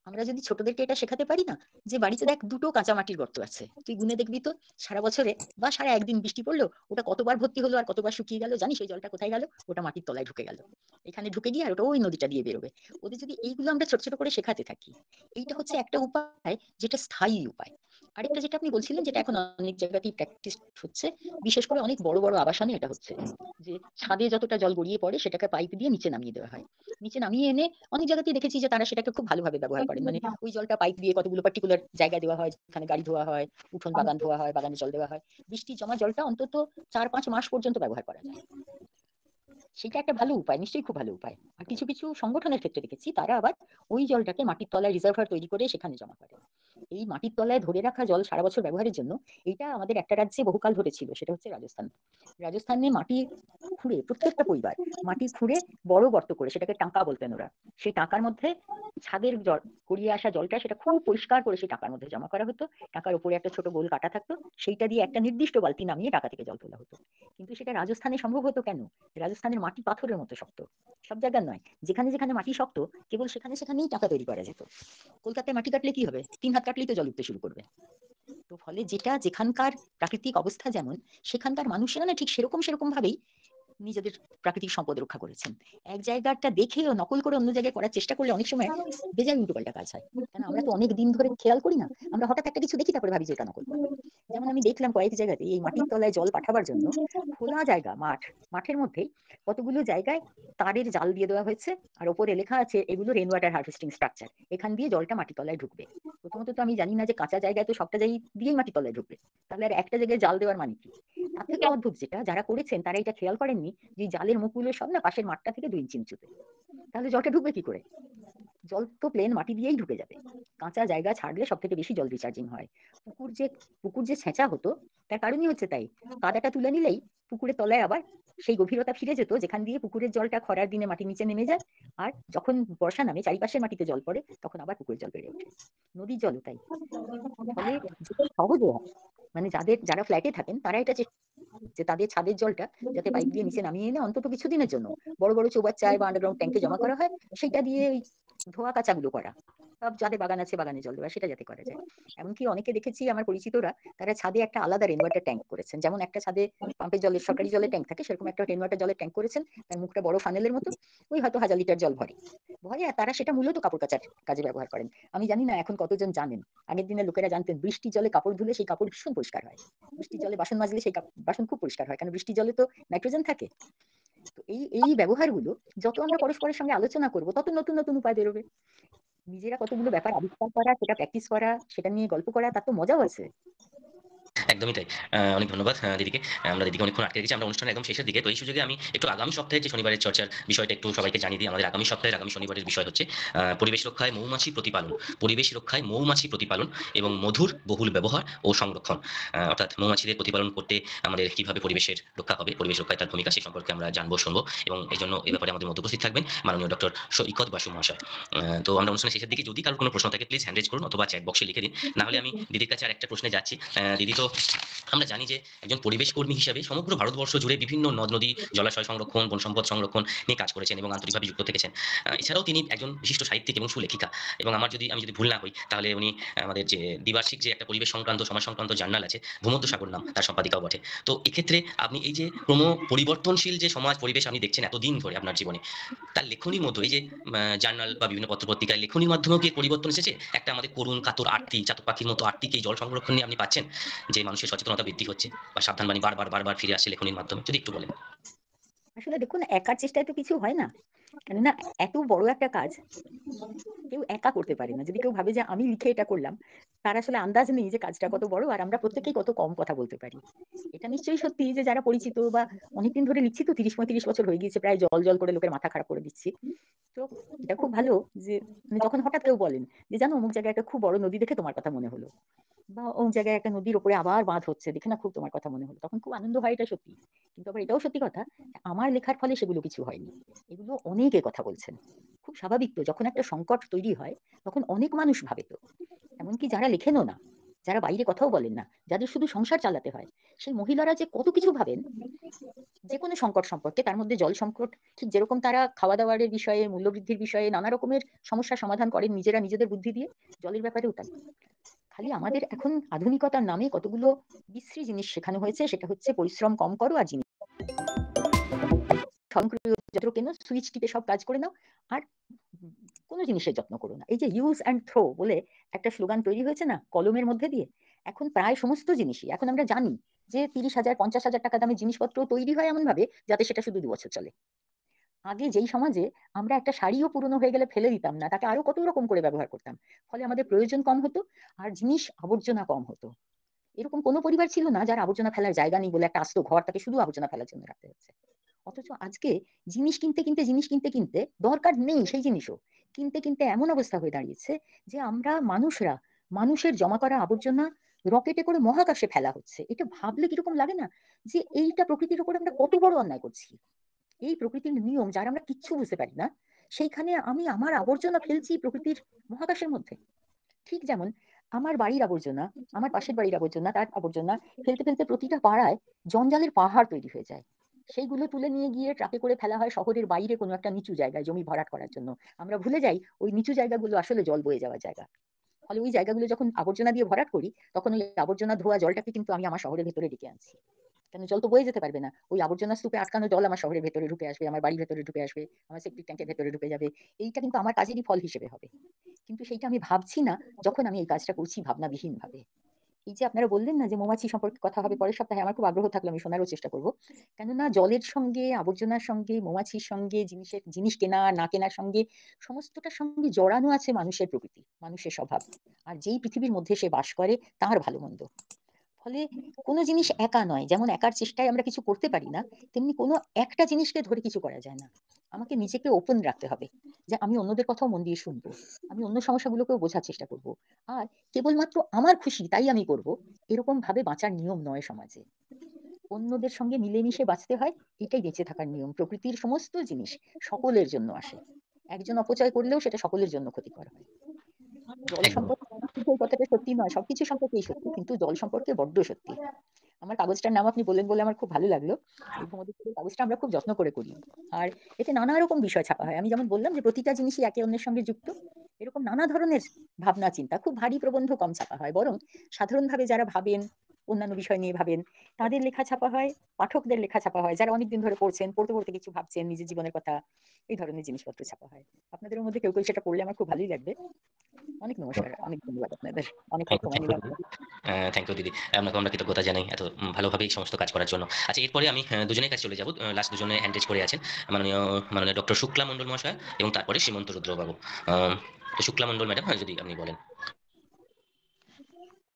আমরা যদি ছোটদেরকে এটা শেখাতে পারি না, যে বাড়িতে দেখ দুটো কাঁচা মাটির গর্ত আছে, তুই গুনে দেখবি তো সারা বছরে বা সারা একদিন বৃষ্টি পড়লো ওটা কতবার ভর্তি হলো আর কতবার শুকিয়ে গেল, জানিস ওই জলটা কোথায় গেল? ওটা মাটির তলায় ঢুকে গেল। এখানে ঢুকে গিয়ে আর ওটা ওই নদীটা দিয়ে বেরোবে। ওদের যদি এইগুলো আমরা ছোট ছোট করে শেখাতে থাকি, এইটা হচ্ছে একটা উপায়, যেটা স্থায়ী উপায়। আরেকটা যেটা আপনি বলছিলেন, যেটা এখন অনেক জায়গাতেই প্র্যাকটিস হচ্ছে, বিশেষ করে অনেক বড় বড় আবাসনে এটা হচ্ছে, যে ছাদে যতটা জল গড়িয়ে পড়ে সেটাকে পাইপ দিয়ে নিচে নামিয়ে দেওয়া হয়। নিচে নামিয়ে এনে অনেক জায়গাতেই দেখেছি যে তারা সেটাকে খুব ভালোভাবে ব্যবহার করেন। মানে ওই জলটা পাইপ দিয়ে কতগুলো পার্টিকুলার জায়গায় দেওয়া হয়, যেখানে গাড়ি ধোয়া হয়, উঠোন বাগান ধোয়া হয়, বাগানে জল দেওয়া হয়। বৃষ্টি জমা জলটা অন্তত 4-5 মাস পর্যন্ত ব্যবহার করা যায়। সেটা একটা ভালো উপায়, নিশ্চয়ই খুব ভালো উপায়। আর কিছু কিছু সংগঠনের ক্ষেত্রে দেখেছি তারা আবার ওই জলটাকে মাটির তলায় রিজার্ভার তৈরি করে সেখানে জমা করে। এই মাটির তলায় ধরে রাখা জল সারা বছর ব্যবহারের জন্য এটা আমাদের একটা রাজ্যে বহুকাল ধরে ছিল, সেটা হচ্ছে রাজস্থান। রাজস্থানে মাটি খুঁড়ে, প্রত্যেকটা পরিবার মাটি খুঁড়ে বড় গর্ত করে, সেটাকে টাকা বলতেন ওরা, সেই টাকার মধ্যে ছাদের জল গড়িয়ে আসা জলটা সেটা খুব পরিষ্কার করে সেই টাকার মধ্যে জমা করা হতো। টাকার উপরে একটা ছোট গোল কাটা থাকতো, সেইটা দিয়ে একটা নির্দিষ্ট বালতি নামিয়ে টাকা থেকে জল তোলা হতো। কিন্তু সেটা রাজস্থানে সম্ভব হতো কেন? রাজস্থানের মাটি পাথরের মতো শক্ত, সব জায়গায় নয়, যেখানে যেখানে মাটি শক্ত কেবল সেখানে সেখানেই টাকা তৈরি করা যেত। কলকাতায় মাটি কাটলে কি হবে? 3 হাত কাটলেই তো জল উঠতে শুরু করবে। তো ফলে যেটা যেখানকার প্রাকৃতিক অবস্থা যেমন, সেখানকার মানুষেরা না ঠিক সেরকম সেরকম ভাবেই নিজেদের প্রাকৃতিক সম্পদ রক্ষা করেছেন। এক জায়গাটা দেখে ও নকল করে অন্য জায়গায় করার চেষ্টা করলে অনেক সময় বেজায় উল্টোপাল্টা কাজ হয়। কেন আমরা তো অনেক দিন ধরে খেয়াল করি না, আমরা হঠাৎ একটা কিছু দেখি তারপরে ভাবি যে এটা নকল করা। যেমন আমি দেখলাম কয়েক জায়গাতে এই মাটির তলায় জল পাঠাবার জন্য খোলা জায়গা, মাঠের মধ্যেই কতগুলো জায়গায় তারের জাল দিয়ে দেওয়া হয়েছে, আর ওপরে লেখা আছে এগুলো রেন ওয়াটার হারভেস্টিং স্ট্রাকচার, এখান দিয়ে জলটা মাটি তলায় ঢুকবে। প্রথমত তো আমি জানি না যে কাঁচা জায়গায় তো সবটা জায়গায় দিয়েই মাটি তলায় ঢুকবে, তাহলে আর একটা জায়গায় জাল দেওয়ার মানে কি? তার থেকে অদ্ভুত যেটা, যারা করেছেন তারা এটা খেয়াল করেননি যে জালের মুখগুলো সব না পাশের মাঠটা থেকে 2 ইঞ্চি উঁচুতে। তাহলে জলটা ঢুকবে কি করে? জল তো প্লেন মাটি দিয়েই ঢুকে যাবে। কাঁচা জায়গা ছাড়লে সব থেকে বেশি জল রিচার্জিং হয়। পুকুর যে ছেঁচা হতো, তার কারণই হচ্ছে তাই। কাদাটা তুলে নিলেই পুকুরের তলায় আবার সেই গভীরতা ফিরে যেত, যেখান দিয়ে পুকুরের জলটা খরার দিনে মাটির নিচে নেমে যায়। আর যখন বর্ষা নামে চারিপাশের মাটিতে জল পড়ে, তখন আবার পুকুরের জল বেড়ে ওঠে। নদীর জলও তাই। ফলে যেটা সহজে হয়, মানে যারা ফ্ল্যাটে থাকেন তারা এটা যে তাদের ছাদের জলটা যাতে পাইপ দিয়ে নিচে নামিয়ে এনে অন্তত কিছুদিনের জন্য বড় বড় চৌবাচ্চায় বা আন্ডারগ্রাউন্ড ট্যাঙ্কে জমা করা হয়, সেটা দিয়ে ওই ধোয়া কাচাগুলো করা, যাদের বাগান আছে বাগানে জল দেওয়া, সেটা যাতে করা যায়। এমনকি অনেকে দেখেছি আমার পরিচিতরা, তারা ছাদে একটা আলাদা রেন ওয়াটার ট্যাঙ্ক করেছেন। যেমন একটা ছাদে পাম্পের জলের, সরকারি জলের ট্যাঙ্ক থাকে, সেরকম একটা রেন ওয়াটার জলের ট্যাঙ্ক করেছেন। তার মুখটা বড় ফানেলের মতো, ওই হয়তো 1000 লিটার জল ভরে। আর তারা সেটা মূলত কাপড় কাচার কাজে ব্যবহার করেন। আমি জানি না এখন কতজন জানেন, আগের দিনের লোকেরা জানতেন বৃষ্টির জলে কাপড় ধুলে সেই কাপড় ভীষণ পরিষ্কার হয়, বৃষ্টির জলে বাসন মাজলে সেই বাসন খুব পরিষ্কার হয়, কারণ বৃষ্টির জলে তো নাইট্রোজেন থাকে। তো এই এই ব্যবহারগুলো যত আমরা পরস্পরের সঙ্গে আলোচনা করব, তত নতুন নতুন উপায় বেরোবে। নিজেরা কতগুলো ব্যাপার আবিষ্কার করা, সেটা প্র্যাকটিস করা, সেটা নিয়ে গল্প করা, তার তো মজাও আছে। একদমই তাই। অনেক ধন্যবাদ দিদিকে। আমরা দিদিকে অনেকক্ষণ আটকে রেখেছি। আমরা অনুষ্ঠানের একদম শেষের দিকে। তো এই সুযোগে আমি একটু আগামী সপ্তাহের যে শনিবারের চর্চার বিষয়টা একটু সবাইকে জানিয়ে দিই। আমাদের আগামী সপ্তাহের আগামী শনিবারের বিষয় হচ্ছে পরিবেশ রক্ষায় মৌমাছি প্রতিপালন। পরিবেশ রক্ষায় মৌমাছি প্রতিপালন এবং মধুর বহুল ব্যবহার ও সংরক্ষণ। অর্থাৎ মৌমাছিদের প্রতিপালন করতে আমাদের কিভাবে পরিবেশের রক্ষা হবে, পরিবেশ রক্ষায় তার ভূমিকা, সে সম্পর্কে আমরা জানবো, শুনবো, এবং এইজন্য এই ব্যাপারে আমাদের মধ্যে উপস্থিত থাকবেন মাননীয় ডক্টর সৈকত বাসু মহাশয়। তো আমরা অনুষ্ঠানের শেষের দিকে যদি কারোর কোনো প্রশ্ন থাকে প্লিজ হ্যান্ড রেজ করুন অথবা চ্যাট বক্সে লিখে দিন। না হলে আমি দিদির কাছে আরেকটা প্রশ্নে যাচ্ছি। দিদি, তো আমরা জানি যে একজন পরিবেশ কর্মী হিসেবে সমগ্র ভারতবর্ষ জুড়ে বিভিন্ন নদ-নদী, জলাশয় সংরক্ষণ, বন সম্পদ সংরক্ষণ নিয়ে কাজ করেছেন এবং আন্তরিকভাবে যুক্ত থেকেছেন। এছাড়াও তিনি একজন বিশিষ্ট সাহিত্যিক এবং সুলেখিকা, এবং আমি যদি ভুল না হই তাহলে উনি আমাদের যে দ্বিবার্ষিক যে একটা পরিবেশ সংক্রান্ত, সমাজ সংক্রান্ত জার্নাল আছে, ভূমধ্যসাগর নাম, তার সম্পাদিকাও বটে। তো এক্ষেত্রে আপনি এই যে পরিবর্তনশীল যে সমাজ পরিবেশ আপনি দেখছেন এতদিন ধরে আপনার জীবনে, তার লেখনীর মধ্যে এই যে জার্নাল বা বিভিন্ন পত্র-পত্রিকায় লেখনীর মাধ্যমেও কি পরিবর্তন এসেছে? একটা আমাদের করুণ কাতর আরতি, চাতক পাখির মতো আরতি কি এই জল সংরক্ষণ নিয়ে আপনি পাচ্ছেন? যে মানুষের সচেতনতা বৃদ্ধি হচ্ছে বা সাবধানবাণী বারবার ফিরে আসছে লেখনীর মাধ্যমে, যদি একটু বলেন। আসলে দেখুন, একার চেষ্টায় তো কিছু হয় না, কেননা এত বড় একটা কাজ কেউ একা করতে পারে না। যদি কেউ ভাবে যে আমি লিখে এটা করলাম, তার আসলে আন্দাজ নেই যে কাজটা কত বড়, আর আমরা প্রত্যেকেই কত কম কথা বলতে পারি। এটা নিশ্চয়ই সত্যি যে যারা পরিচিত বা অনেকদিন ধরে লিখছি, তো 30-35 বছর হয়ে গিয়েছে, প্রায় জল জল করে লোকের মাথা খারাপ করে দিচ্ছি। তো এটা খুব ভালো যে মানে যখন হঠাৎ কেউ বলেন যে জানো অমুক জায়গায় একটা খুব বড় নদী দেখে তোমার কথা মনে হলো, বা অমুক জায়গায় একটা নদীর উপরে আবার বাঁধ হচ্ছে দেখে না খুব তোমার কথা মনে হলো, তখন খুব আনন্দ হয়, এটা সত্যি। কিন্তু আবার এটাও সত্যি কথা, আমার লেখার ফলে সেগুলো কিছু হয়নি, এগুলো অনেকে কথা বলছেন। খুব স্বাভাবিক তো, যখন একটা সংকট তৈরি হয় তখন অনেক মানুষ ভাবে, তো এমনকি যারা লেখেনও না, যারা বাইরে কথাও বলেন না, যাদের শুধু সংসার চালাতে হয়, সেই মহিলারা যে কত কিছু ভাবেন যে কোনো সংকট সম্পর্কে। তার মধ্যে জল সংকট, ঠিক যেরকম তারা খাওয়া দাওয়ার বিষয়ে, মূল্যবৃদ্ধির বিষয়ে নানা রকমের সমস্যার সমাধান করেন নিজেরা নিজেদের বুদ্ধি দিয়ে, জলের ব্যাপারেও তাই। খালি আমাদের এখন আধুনিকতার নামে কতগুলো বিশ্রী জিনিস শেখানো হয়েছে, সেটা হচ্ছে পরিশ্রম কম করো আর জিনিস স্বয়ংক্রিয় যন্ত্র কেনো, সুইচ টিপে সব কাজ করে নাও, আর কোনো জিনিসের যত্ন করো না। এই যে ইউজ অ্যান্ড থ্রো বলে একটা স্লোগান তৈরি হয়েছে না কলমের মধ্যে দিয়ে, এখন প্রায় সমস্ত জিনিসই এখন আমরা জানি যে 30,000 50,000 টাকা দামের জিনিসপত্র তৈরি হয় এমন ভাবে যাতে সেটা শুধু 2 বছর চলে। আগে যেই সমাজে আমরা একটা শাড়িও পুরনো হয়ে গেলে ফেলে দিতাম না, তাকে আরো কত রকম করে ব্যবহার করতাম, ফলে আমাদের প্রয়োজন কম হতো আর জিনিস আবর্জনা কম হতো। এরকম কোনো পরিবার ছিল না যার আবর্জনা ফেলার জায়গা নেই বলে একটা আস্ত ঘর তাকে শুধু আবর্জনা ফেলার জন্য রাখতে হচ্ছে। অথচ আজকে জিনিস কিনতে কিনতে দরকার নেই সেই জিনিসও কিনতে কিনতে এমন অবস্থা হয়ে দাঁড়িয়েছে যে আমরা মানুষের জমা করা আবর্জনা রকেটে করে মহাকাশে ফেলা হচ্ছে। এটা ভাবলে কিরকম লাগে না যে এইটা প্রকৃতির উপর আমরা কত বড় অন্যায় করছি। এই প্রকৃতির নিয়ম যারা আমরা কিচ্ছু বুঝতে পারি না, সেইখানে আমি আমার আবর্জনা ফেলছি প্রকৃতির মহাকাশের মধ্যে। ঠিক যেমন আমার বাড়ির আবর্জনা, আমার পাশের বাড়ির আবর্জনা, তার আবর্জনা ফেলতে ফেলতে প্রতিটা পাড়ায় জঞ্জালের পাহাড় তৈরি হয়ে যায়। সেইগুলো তুলে নিয়ে গিয়ে ট্রাকে করে ফেলা হয় শহরের বাইরে কোনো একটা নিচু জায়গায় জমি ভরাট করার জন্য। আমরা ভুলে যাই ওই নিচু জায়গাগুলো আসলে জল বয়ে যাওয়ার জায়গা। ফলে ওই জায়গাগুলো যখন আবর্জনা দিয়ে ভরাট করি, তখন ওই আবর্জনা ধোয়া জলটাকে কিন্তু আমি আমার শহরের ভেতরে ডেকে আনছি। কেন, জল তো বয়ে যেতে পারবে না, ওই আবর্জনা স্তূপে আটকানো জল আমার শহরের ভেতরে ঢুকে আসবে, আমার বাড়ির ভেতরে ঢুকে আসবে, আমার সেপ্টিক ট্যাঙ্কের ভেতরে ঢুকে যাবে। এইটা কিন্তু আমার কাজেরই ফল হিসেবে হবে। কিন্তু সেইটা আমি ভাবছি না যখন আমি এই কাজটা করছি ভাবনাবিহীন ভাবে। এই যে আপনারা বললেন না যে মৌমাছি সম্পর্কে কথা হবে পরের সপ্তাহে, আমার খুব আগ্রহ থাকলো, আমি শোনারও চেষ্টা করবো। কেননা জলের সঙ্গে, আবর্জনার সঙ্গে, মৌমাছির সঙ্গে, জিনিস কেনা না কেনার সঙ্গে সমস্তটার সঙ্গে জড়ানো আছে মানুষের প্রকৃতি, মানুষের স্বভাব, আর যেই পৃথিবীর মধ্যে সে বাস করে তার ভালো মন্দ। ফলে কোনো জিনিস একা নয়, যেমন একার চেষ্টায় আমরা কিছু করতে পারি না, তেমনি কোনো একটা জিনিসকে ধরে কিছু করা যায় না। আমাকে নিজেকে ওপেন রাখতে হবে যে আমি অন্যদের কথাও মন দিয়ে শুনবো, আমি অন্য সমস্যাগুলোকেও বোঝার চেষ্টা করব, আর কেবলমাত্র আমার খুশি তাই আমি করব, এরকম ভাবে বাঁচার নিয়ম নয় সমাজে। অন্যদের সঙ্গে মিলেমিশে বাঁচতে হয়, এটাই বেঁচে থাকার নিয়ম। প্রকৃতির সমস্ত জিনিস সকলের জন্য আসে, একজন অপচয় করলেও সেটা সকলের জন্য ক্ষতিকর হয়। জল একদম। সম্পর্কে এই কথাটা সত্যি নয়, সবকিছু সম্পর্কেই সত্যি, কিন্তু জল সম্পর্কে বড্ড সত্যি। আমার কাগজটার নাম আপনি বললেন বলে আমার খুব ভালো লাগলো। এই ভ্রমণের কাগজটা আমরা খুব যত্ন করে করি, আর এতে নানা রকম বিষয় ছাপা হয়। আমি যেমন বললাম যে প্রতিটা জিনিসই একে অন্যের সঙ্গে যুক্ত, এরকম নানা ধরনের ভাবনা চিন্তা, খুব ভারী প্রবন্ধ কম ছাপা হয়, বরং সাধারণভাবে যারা ভাবেন, অন্যান্য বিষয় নিয়ে ভাবেন, তাদের লেখা ছাপা হয়, পাঠকদের লেখা ছাপা হয়, যারা অনেকদিন ধরে পড়ছেন, পড়তে পড়তে কিছু ভাবছেন নিজের জীবনের কথা, এই ধরনের জিনিসপত্র ছাপা হয়। আপনাদের মধ্যে কেউ কেউ সেটা পড়লে আমার খুব ভালোই লাগবে। অনেক নমস্কার, অনেক ধন্যবাদ আপনাদের, অনেকক্ষণ সময় নিলাম। থ্যাংক ইউ দিদি। আপনাকে আমরা কৃতজ্ঞতা জানাই এত ভালোভাবে এই সমস্ত কাজ করার জন্য। আচ্ছা, এরপরে আমি দুজনের কাছে চলে যাব। লাস্ট দুজনে হ্যান্ড রেজ করে আছেন। মাননীয় মাননীয় ডক্টর শুক্লা মণ্ডল মহাশয় এবং তারপরে সীমন্ত রুদ্রবাবু। তো শুক্লা মণ্ডল ম্যাডাম, যদি আপনি বলেন।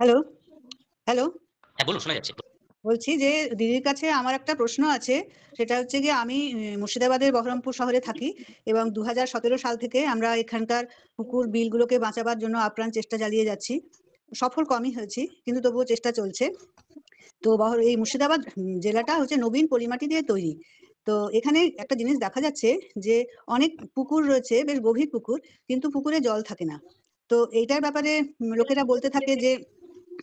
হ্যালো হ্যালো হ্যাঁ, বলুন, শোনা যাচ্ছে। বলছি যে দিদির কাছে আমার একটা প্রশ্ন আছে। সেটা হচ্ছে গিয়ে আমি মুর্শিদাবাদের বহরমপুর শহরে থাকি এবং 2017 সাল থেকে আমরা এখানকার পুকুর বিলগুলোকে বাঁচাবার জন্য আপ্রাণ চেষ্টা চালিয়ে যাচ্ছি। সফল কমই হয়েছি, কিন্তু তবুও চেষ্টা চলছে। তো এই মুর্শিদাবাদ জেলাটা হচ্ছে নবীন পলিমাটি দিয়ে তৈরি। তো এখানে একটা জিনিস দেখা যাচ্ছে যে অনেক পুকুর রয়েছে, বেশ গভীর পুকুর, কিন্তু পুকুরে জল থাকে না। তো এইটার ব্যাপারে লোকেরা বলতে থাকে যে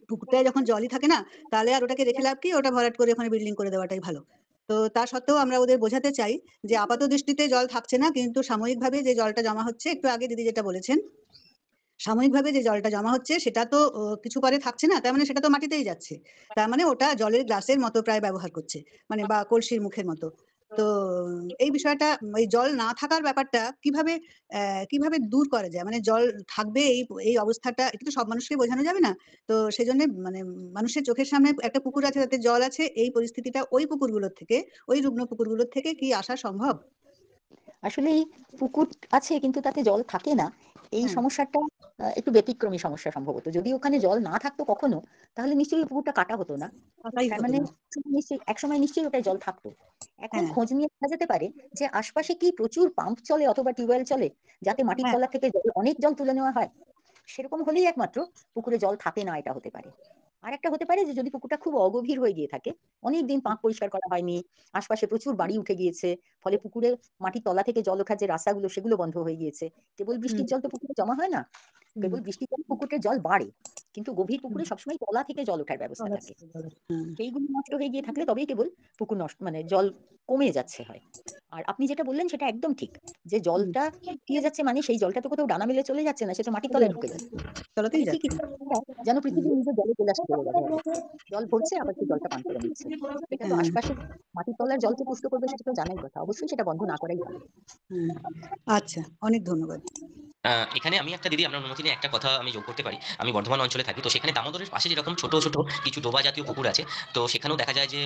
পুকুরটায় যখন জলই থাকে না, তাহলে আর ওটাকে রেখে লাভ কি, ওটা ভরাট করে ওখানে বিল্ডিং করে দেওয়াটাই ভালো। তো তা সত্ত্বেও আমরা ওদের বোঝাতে চাই যে আপাত দৃষ্টিতে জল থাকছে না, কিন্তু সাময়িকভাবে যে জলটা জমা হচ্ছে, একটু আগে দিদি যেটা বলেছেন, সাময়িকভাবে যে জলটা জমা হচ্ছে সেটা তো কিছু পরে থাকছে না, তার মানে সেটা তো মাটিতেই যাচ্ছে। তার মানে ওটা জলের গ্লাসের মতো প্রায় ব্যবহার করছে, মানে বা কলসির মুখের মতো। তো এই বিষয়টা, এই জল না থাকার ব্যাপারটা কিভাবে দূর করা যায়, মানে জল থাকবে এই এই অবস্থাটা, এটা তো সব মানুষকে বোঝানো যাবে না। তো সেই জন্য মানে মানুষের চোখের সামনে একটা পুকুর আছে, তাতে জল আছে, এই পরিস্থিতিটা ওই পুকুরগুলোর থেকে, ওই রুগ্ন পুকুরগুলোর থেকে কি আসা সম্ভব? আসলে এই পুকুর আছে কিন্তু তাতে জল থাকে না, এই হ্যাঁ, সমস্যাটা একটু ব্যতিক্রমী সমস্যা সম্ভবত। যদি ওখানে জল না থাকতো কখনো, তাহলে নিশ্চয়ই ওই পুকুরটা কাটা হতো না। কথাই তার হতো মানে না। একসময় নিশ্চয়ই ওটায় জল থাকতো। এখন হ্যাঁ, খোঁজ নিয়ে দেখা যেতে পারে যে আশপাশে কি প্রচুর পাম্প চলে অথবা টিউবওয়েল চলে, যাতে মাটির হ্যাঁ, তলা থেকে অনেক জল তুলে নেওয়া হয়। সেরকম হলেই একমাত্র পুকুরে জল থাকে না এটা হতে পারে। আর একটা হতে পারে যে যদি পুকুরটা খুব অগভীর হয়ে গিয়ে থাকে, অনেকদিন পাঁক পরিষ্কার করা হয়নি, আশপাশে প্রচুর বাড়ি উঠে গিয়েছে, ফলে পুকুরে মাটির তলা থেকে জল ওঠার যে রাস্তাগুলো সেগুলো বন্ধ হয়ে গিয়েছে। কেবল হুম, বৃষ্টির জল তো পুকুরে জমা হয় না, হুম, কেবল বৃষ্টির জল পুকুরের জল বাড়ে। কিন্তু গভীর পুকুরে সবসময় তলা থেকে জল ওঠার ব্যবস্থা থাকে। হ্যাঁ, সেইগুলো নষ্ট হয়ে গিয়ে থাকলে তবেই কেবল পুকুর নষ্ট, মানে জল কমে যাচ্ছে হয়। আর আপনি যেটা বললেন সেটা একদম ঠিক, যে জলটা শুকিয়ে যাচ্ছে মানে সেই জলটা তো কোথাও ডানা মেলে চলে যাচ্ছে না, সেটা মাটির তলায় ঢুকে যাচ্ছে। তলাতেই মানে ঠিকই যাচ্ছে। যেন পৃথিবী নিজের জলে বিলাস করে যাবে আর কি। জল ভরছে আবার সেই জলটা পান করে নিচ্ছে। এটা তো হ্যাঁ, আশপাশের মাটির তলার জলকে পুষ্ট করবে সেটা তো জানাই কথা, অবশ্যই সেটা বন্ধ না করাই ভালো। হ্যাঁ। আচ্ছা, অনেক ধন্যবাদ। এখানে আমি একটা দিদি আপনার অনুমতি নিয়ে একটা কথা আমি যোগ করতে পারি। আমি বর্ধমান অঞ্চলে থাকি, তো সেখানে দামোদরের পাশে যেরকম ছোট ছোট কিছু ডোবা জাতীয় পুকুর আছে, তো সেখানেও দেখা যায় যে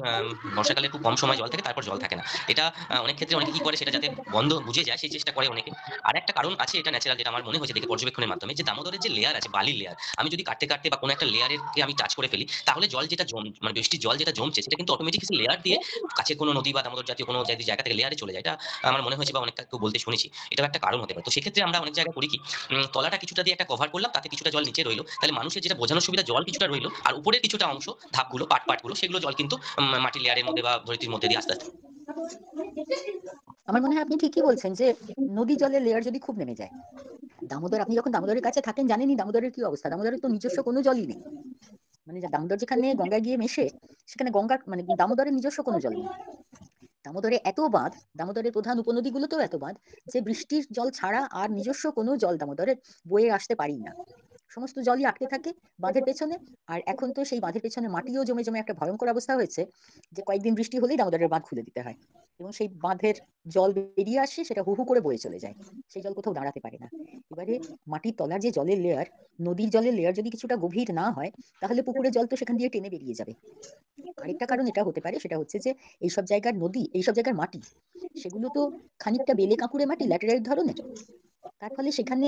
বর্ষাকালে খুব কম সময় জল থাকে, তারপর জল থাকে না। এটা অনেক ক্ষেত্রে অনেকে কি করে সেটা যাতে বন্ধ বুঝে যায় সেই চেষ্টা করে অনেকে। আর একটা কারণ আছে, এটা ন্যাচারাল, যেটা আমার মনে হয়েছে দেখে পর্যবেক্ষণের মাধ্যমে, যে দামোদরের যে লেয়ার আছে, বালির লেয়ার, আমি যদি কাটতে কাটতে বা কোনো একটা লেয়ারের কে আমি টাচ করে ফেলি, তাহলে জল যেটা মানে বৃষ্টির জল যেটা জমছে সেটা কিন্তু অটোমেটিক লেয়ার দিয়ে কাছে কোনো নদী বা দামোদর জাতীয় কোনো জায়গা থেকে লেয়ারে চলে যায়। এটা আমার মনে হয়েছে বা অনেক কেউ বলতে শুনেছি, এটাও একটা কারণ হতে পারে। তো সেক্ষেত্রে আমরা অনেক জায়গায় করি কি, তলাটা কিছুটা দিয়ে একটা কভার করলাম, তাতে কিছুটা জল নিচে রইলো, তাহলে মানুষের যেটা বোঝানোর সুবিধা, জল কিছুটা রইলো আর উপরের কিছুটা অংশ, ধাপগুলো, পাটগুলো, সেগুলো জল কিন্তু মাটির লেয়ারের মধ্যে বা ধরিত্রীর মধ্যে দিয়ে আস্তে আস্তে। আমার মনে হয় আপনি ঠিকই বলছেন, যে নদী জলের লেয়ার যদি খুব নেমে যায়, দামোদর, আপনি যখন দামোদরের কাছে থাকেন জানেনই দামোদরের কি অবস্থা। দামোদরের তো নিজস্ব কোনো জলই নেই, মানে দামোদর যেখানে গঙ্গায় গিয়ে মেশে, সেখানে গঙ্গার মানে দামোদরের নিজস্ব কোনো জল নেই। দামোদরে এত বাঁধ, দামোদরের প্রধান উপনদীগুলোতেও এত বাঁধ, যে বৃষ্টির জল ছাড়া আর নিজস্ব কোনো জল দামোদরের বয়ে আসতে পারি না। সমস্ত জলই আটকে থাকে বাঁধের পেছনে। আর এখন তো সেই বাঁধের পেছনে মাটিও জমে জমে একটা ভয়ঙ্কর অবস্থা হয়েছে, যে কয়েকদিন বৃষ্টি হলেই দামোদরের বাঁধ খুলে দিতে হয়, এবং সেই বাঁধের জল বেরিয়ে আসে, সেটা হু হু করে বয়ে চলে যায়, সেই জল কোথাও দাঁড়াতে পারে না। এবারে মাটির তলার যে জলের লেয়ার, নদীর জলের লেয়ার যদি কিছুটা গভীর না হয়, তাহলে পুকুরের জল তো সেখান দিয়ে টেনে বেরিয়ে যাবে। আরেকটা কারণ এটা হতে পারে, সেটা হচ্ছে যে এইসব জায়গার নদী, এইসব জায়গার মাটি, সেগুলো তো খানিকটা বেলে কাঁকুড়ে মাটি, ল্যাটেরাইট ধরনের। তার ফলে সেখানে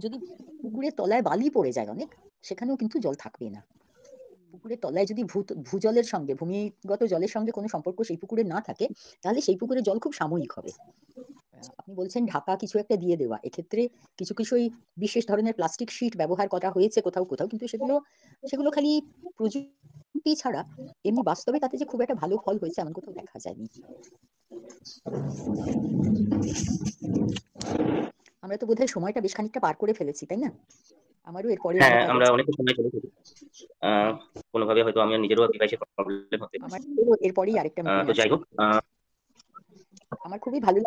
যদি পুকুরের তলায় বালি পড়ে যায় অনেক, সেখানেও কিন্তু জল থাকবে না। পুকুরের তলায় যদি ভূজলের সঙ্গে, ভূমিগত জলের সঙ্গে কোনো সম্পর্ক সেই পুকুরে না থাকে, তাহলে সেই পুকুরের জল খুব সাময়িক হবে। আপনি বলছেন ঢাকা কিছু একটা দিয়ে দেওয়া, এক্ষেত্রে কিছু কিছু ওই বিশেষ ধরনের প্লাস্টিক শিট ব্যবহার করা হয়েছে কোথাও কোথাও, কিন্তু সেগুলো সেগুলো খালি প্রযুক্তি ছাড়া এমনি বাস্তবে তাতে যে খুব একটা ভালো ফল হয়েছে এমন কোথাও দেখা যায়নি। আমরা তো বোধহয় সময়টা বেশ খানিকটা পার করে ফেলেছি, তাই না? আমারও এরপরে হ্যাঁ, অন্য কাজ আমরা আছে। অনেকটা সময় চলে এসেছি। কোনোভাবে হয়তো আমি নিজেরও ডিভাইসের প্রবলেম হতে পারে। আমার এরপরেই আরেকটা মিটিং তো আছে। যাই হোক, আমার খুবই ভালো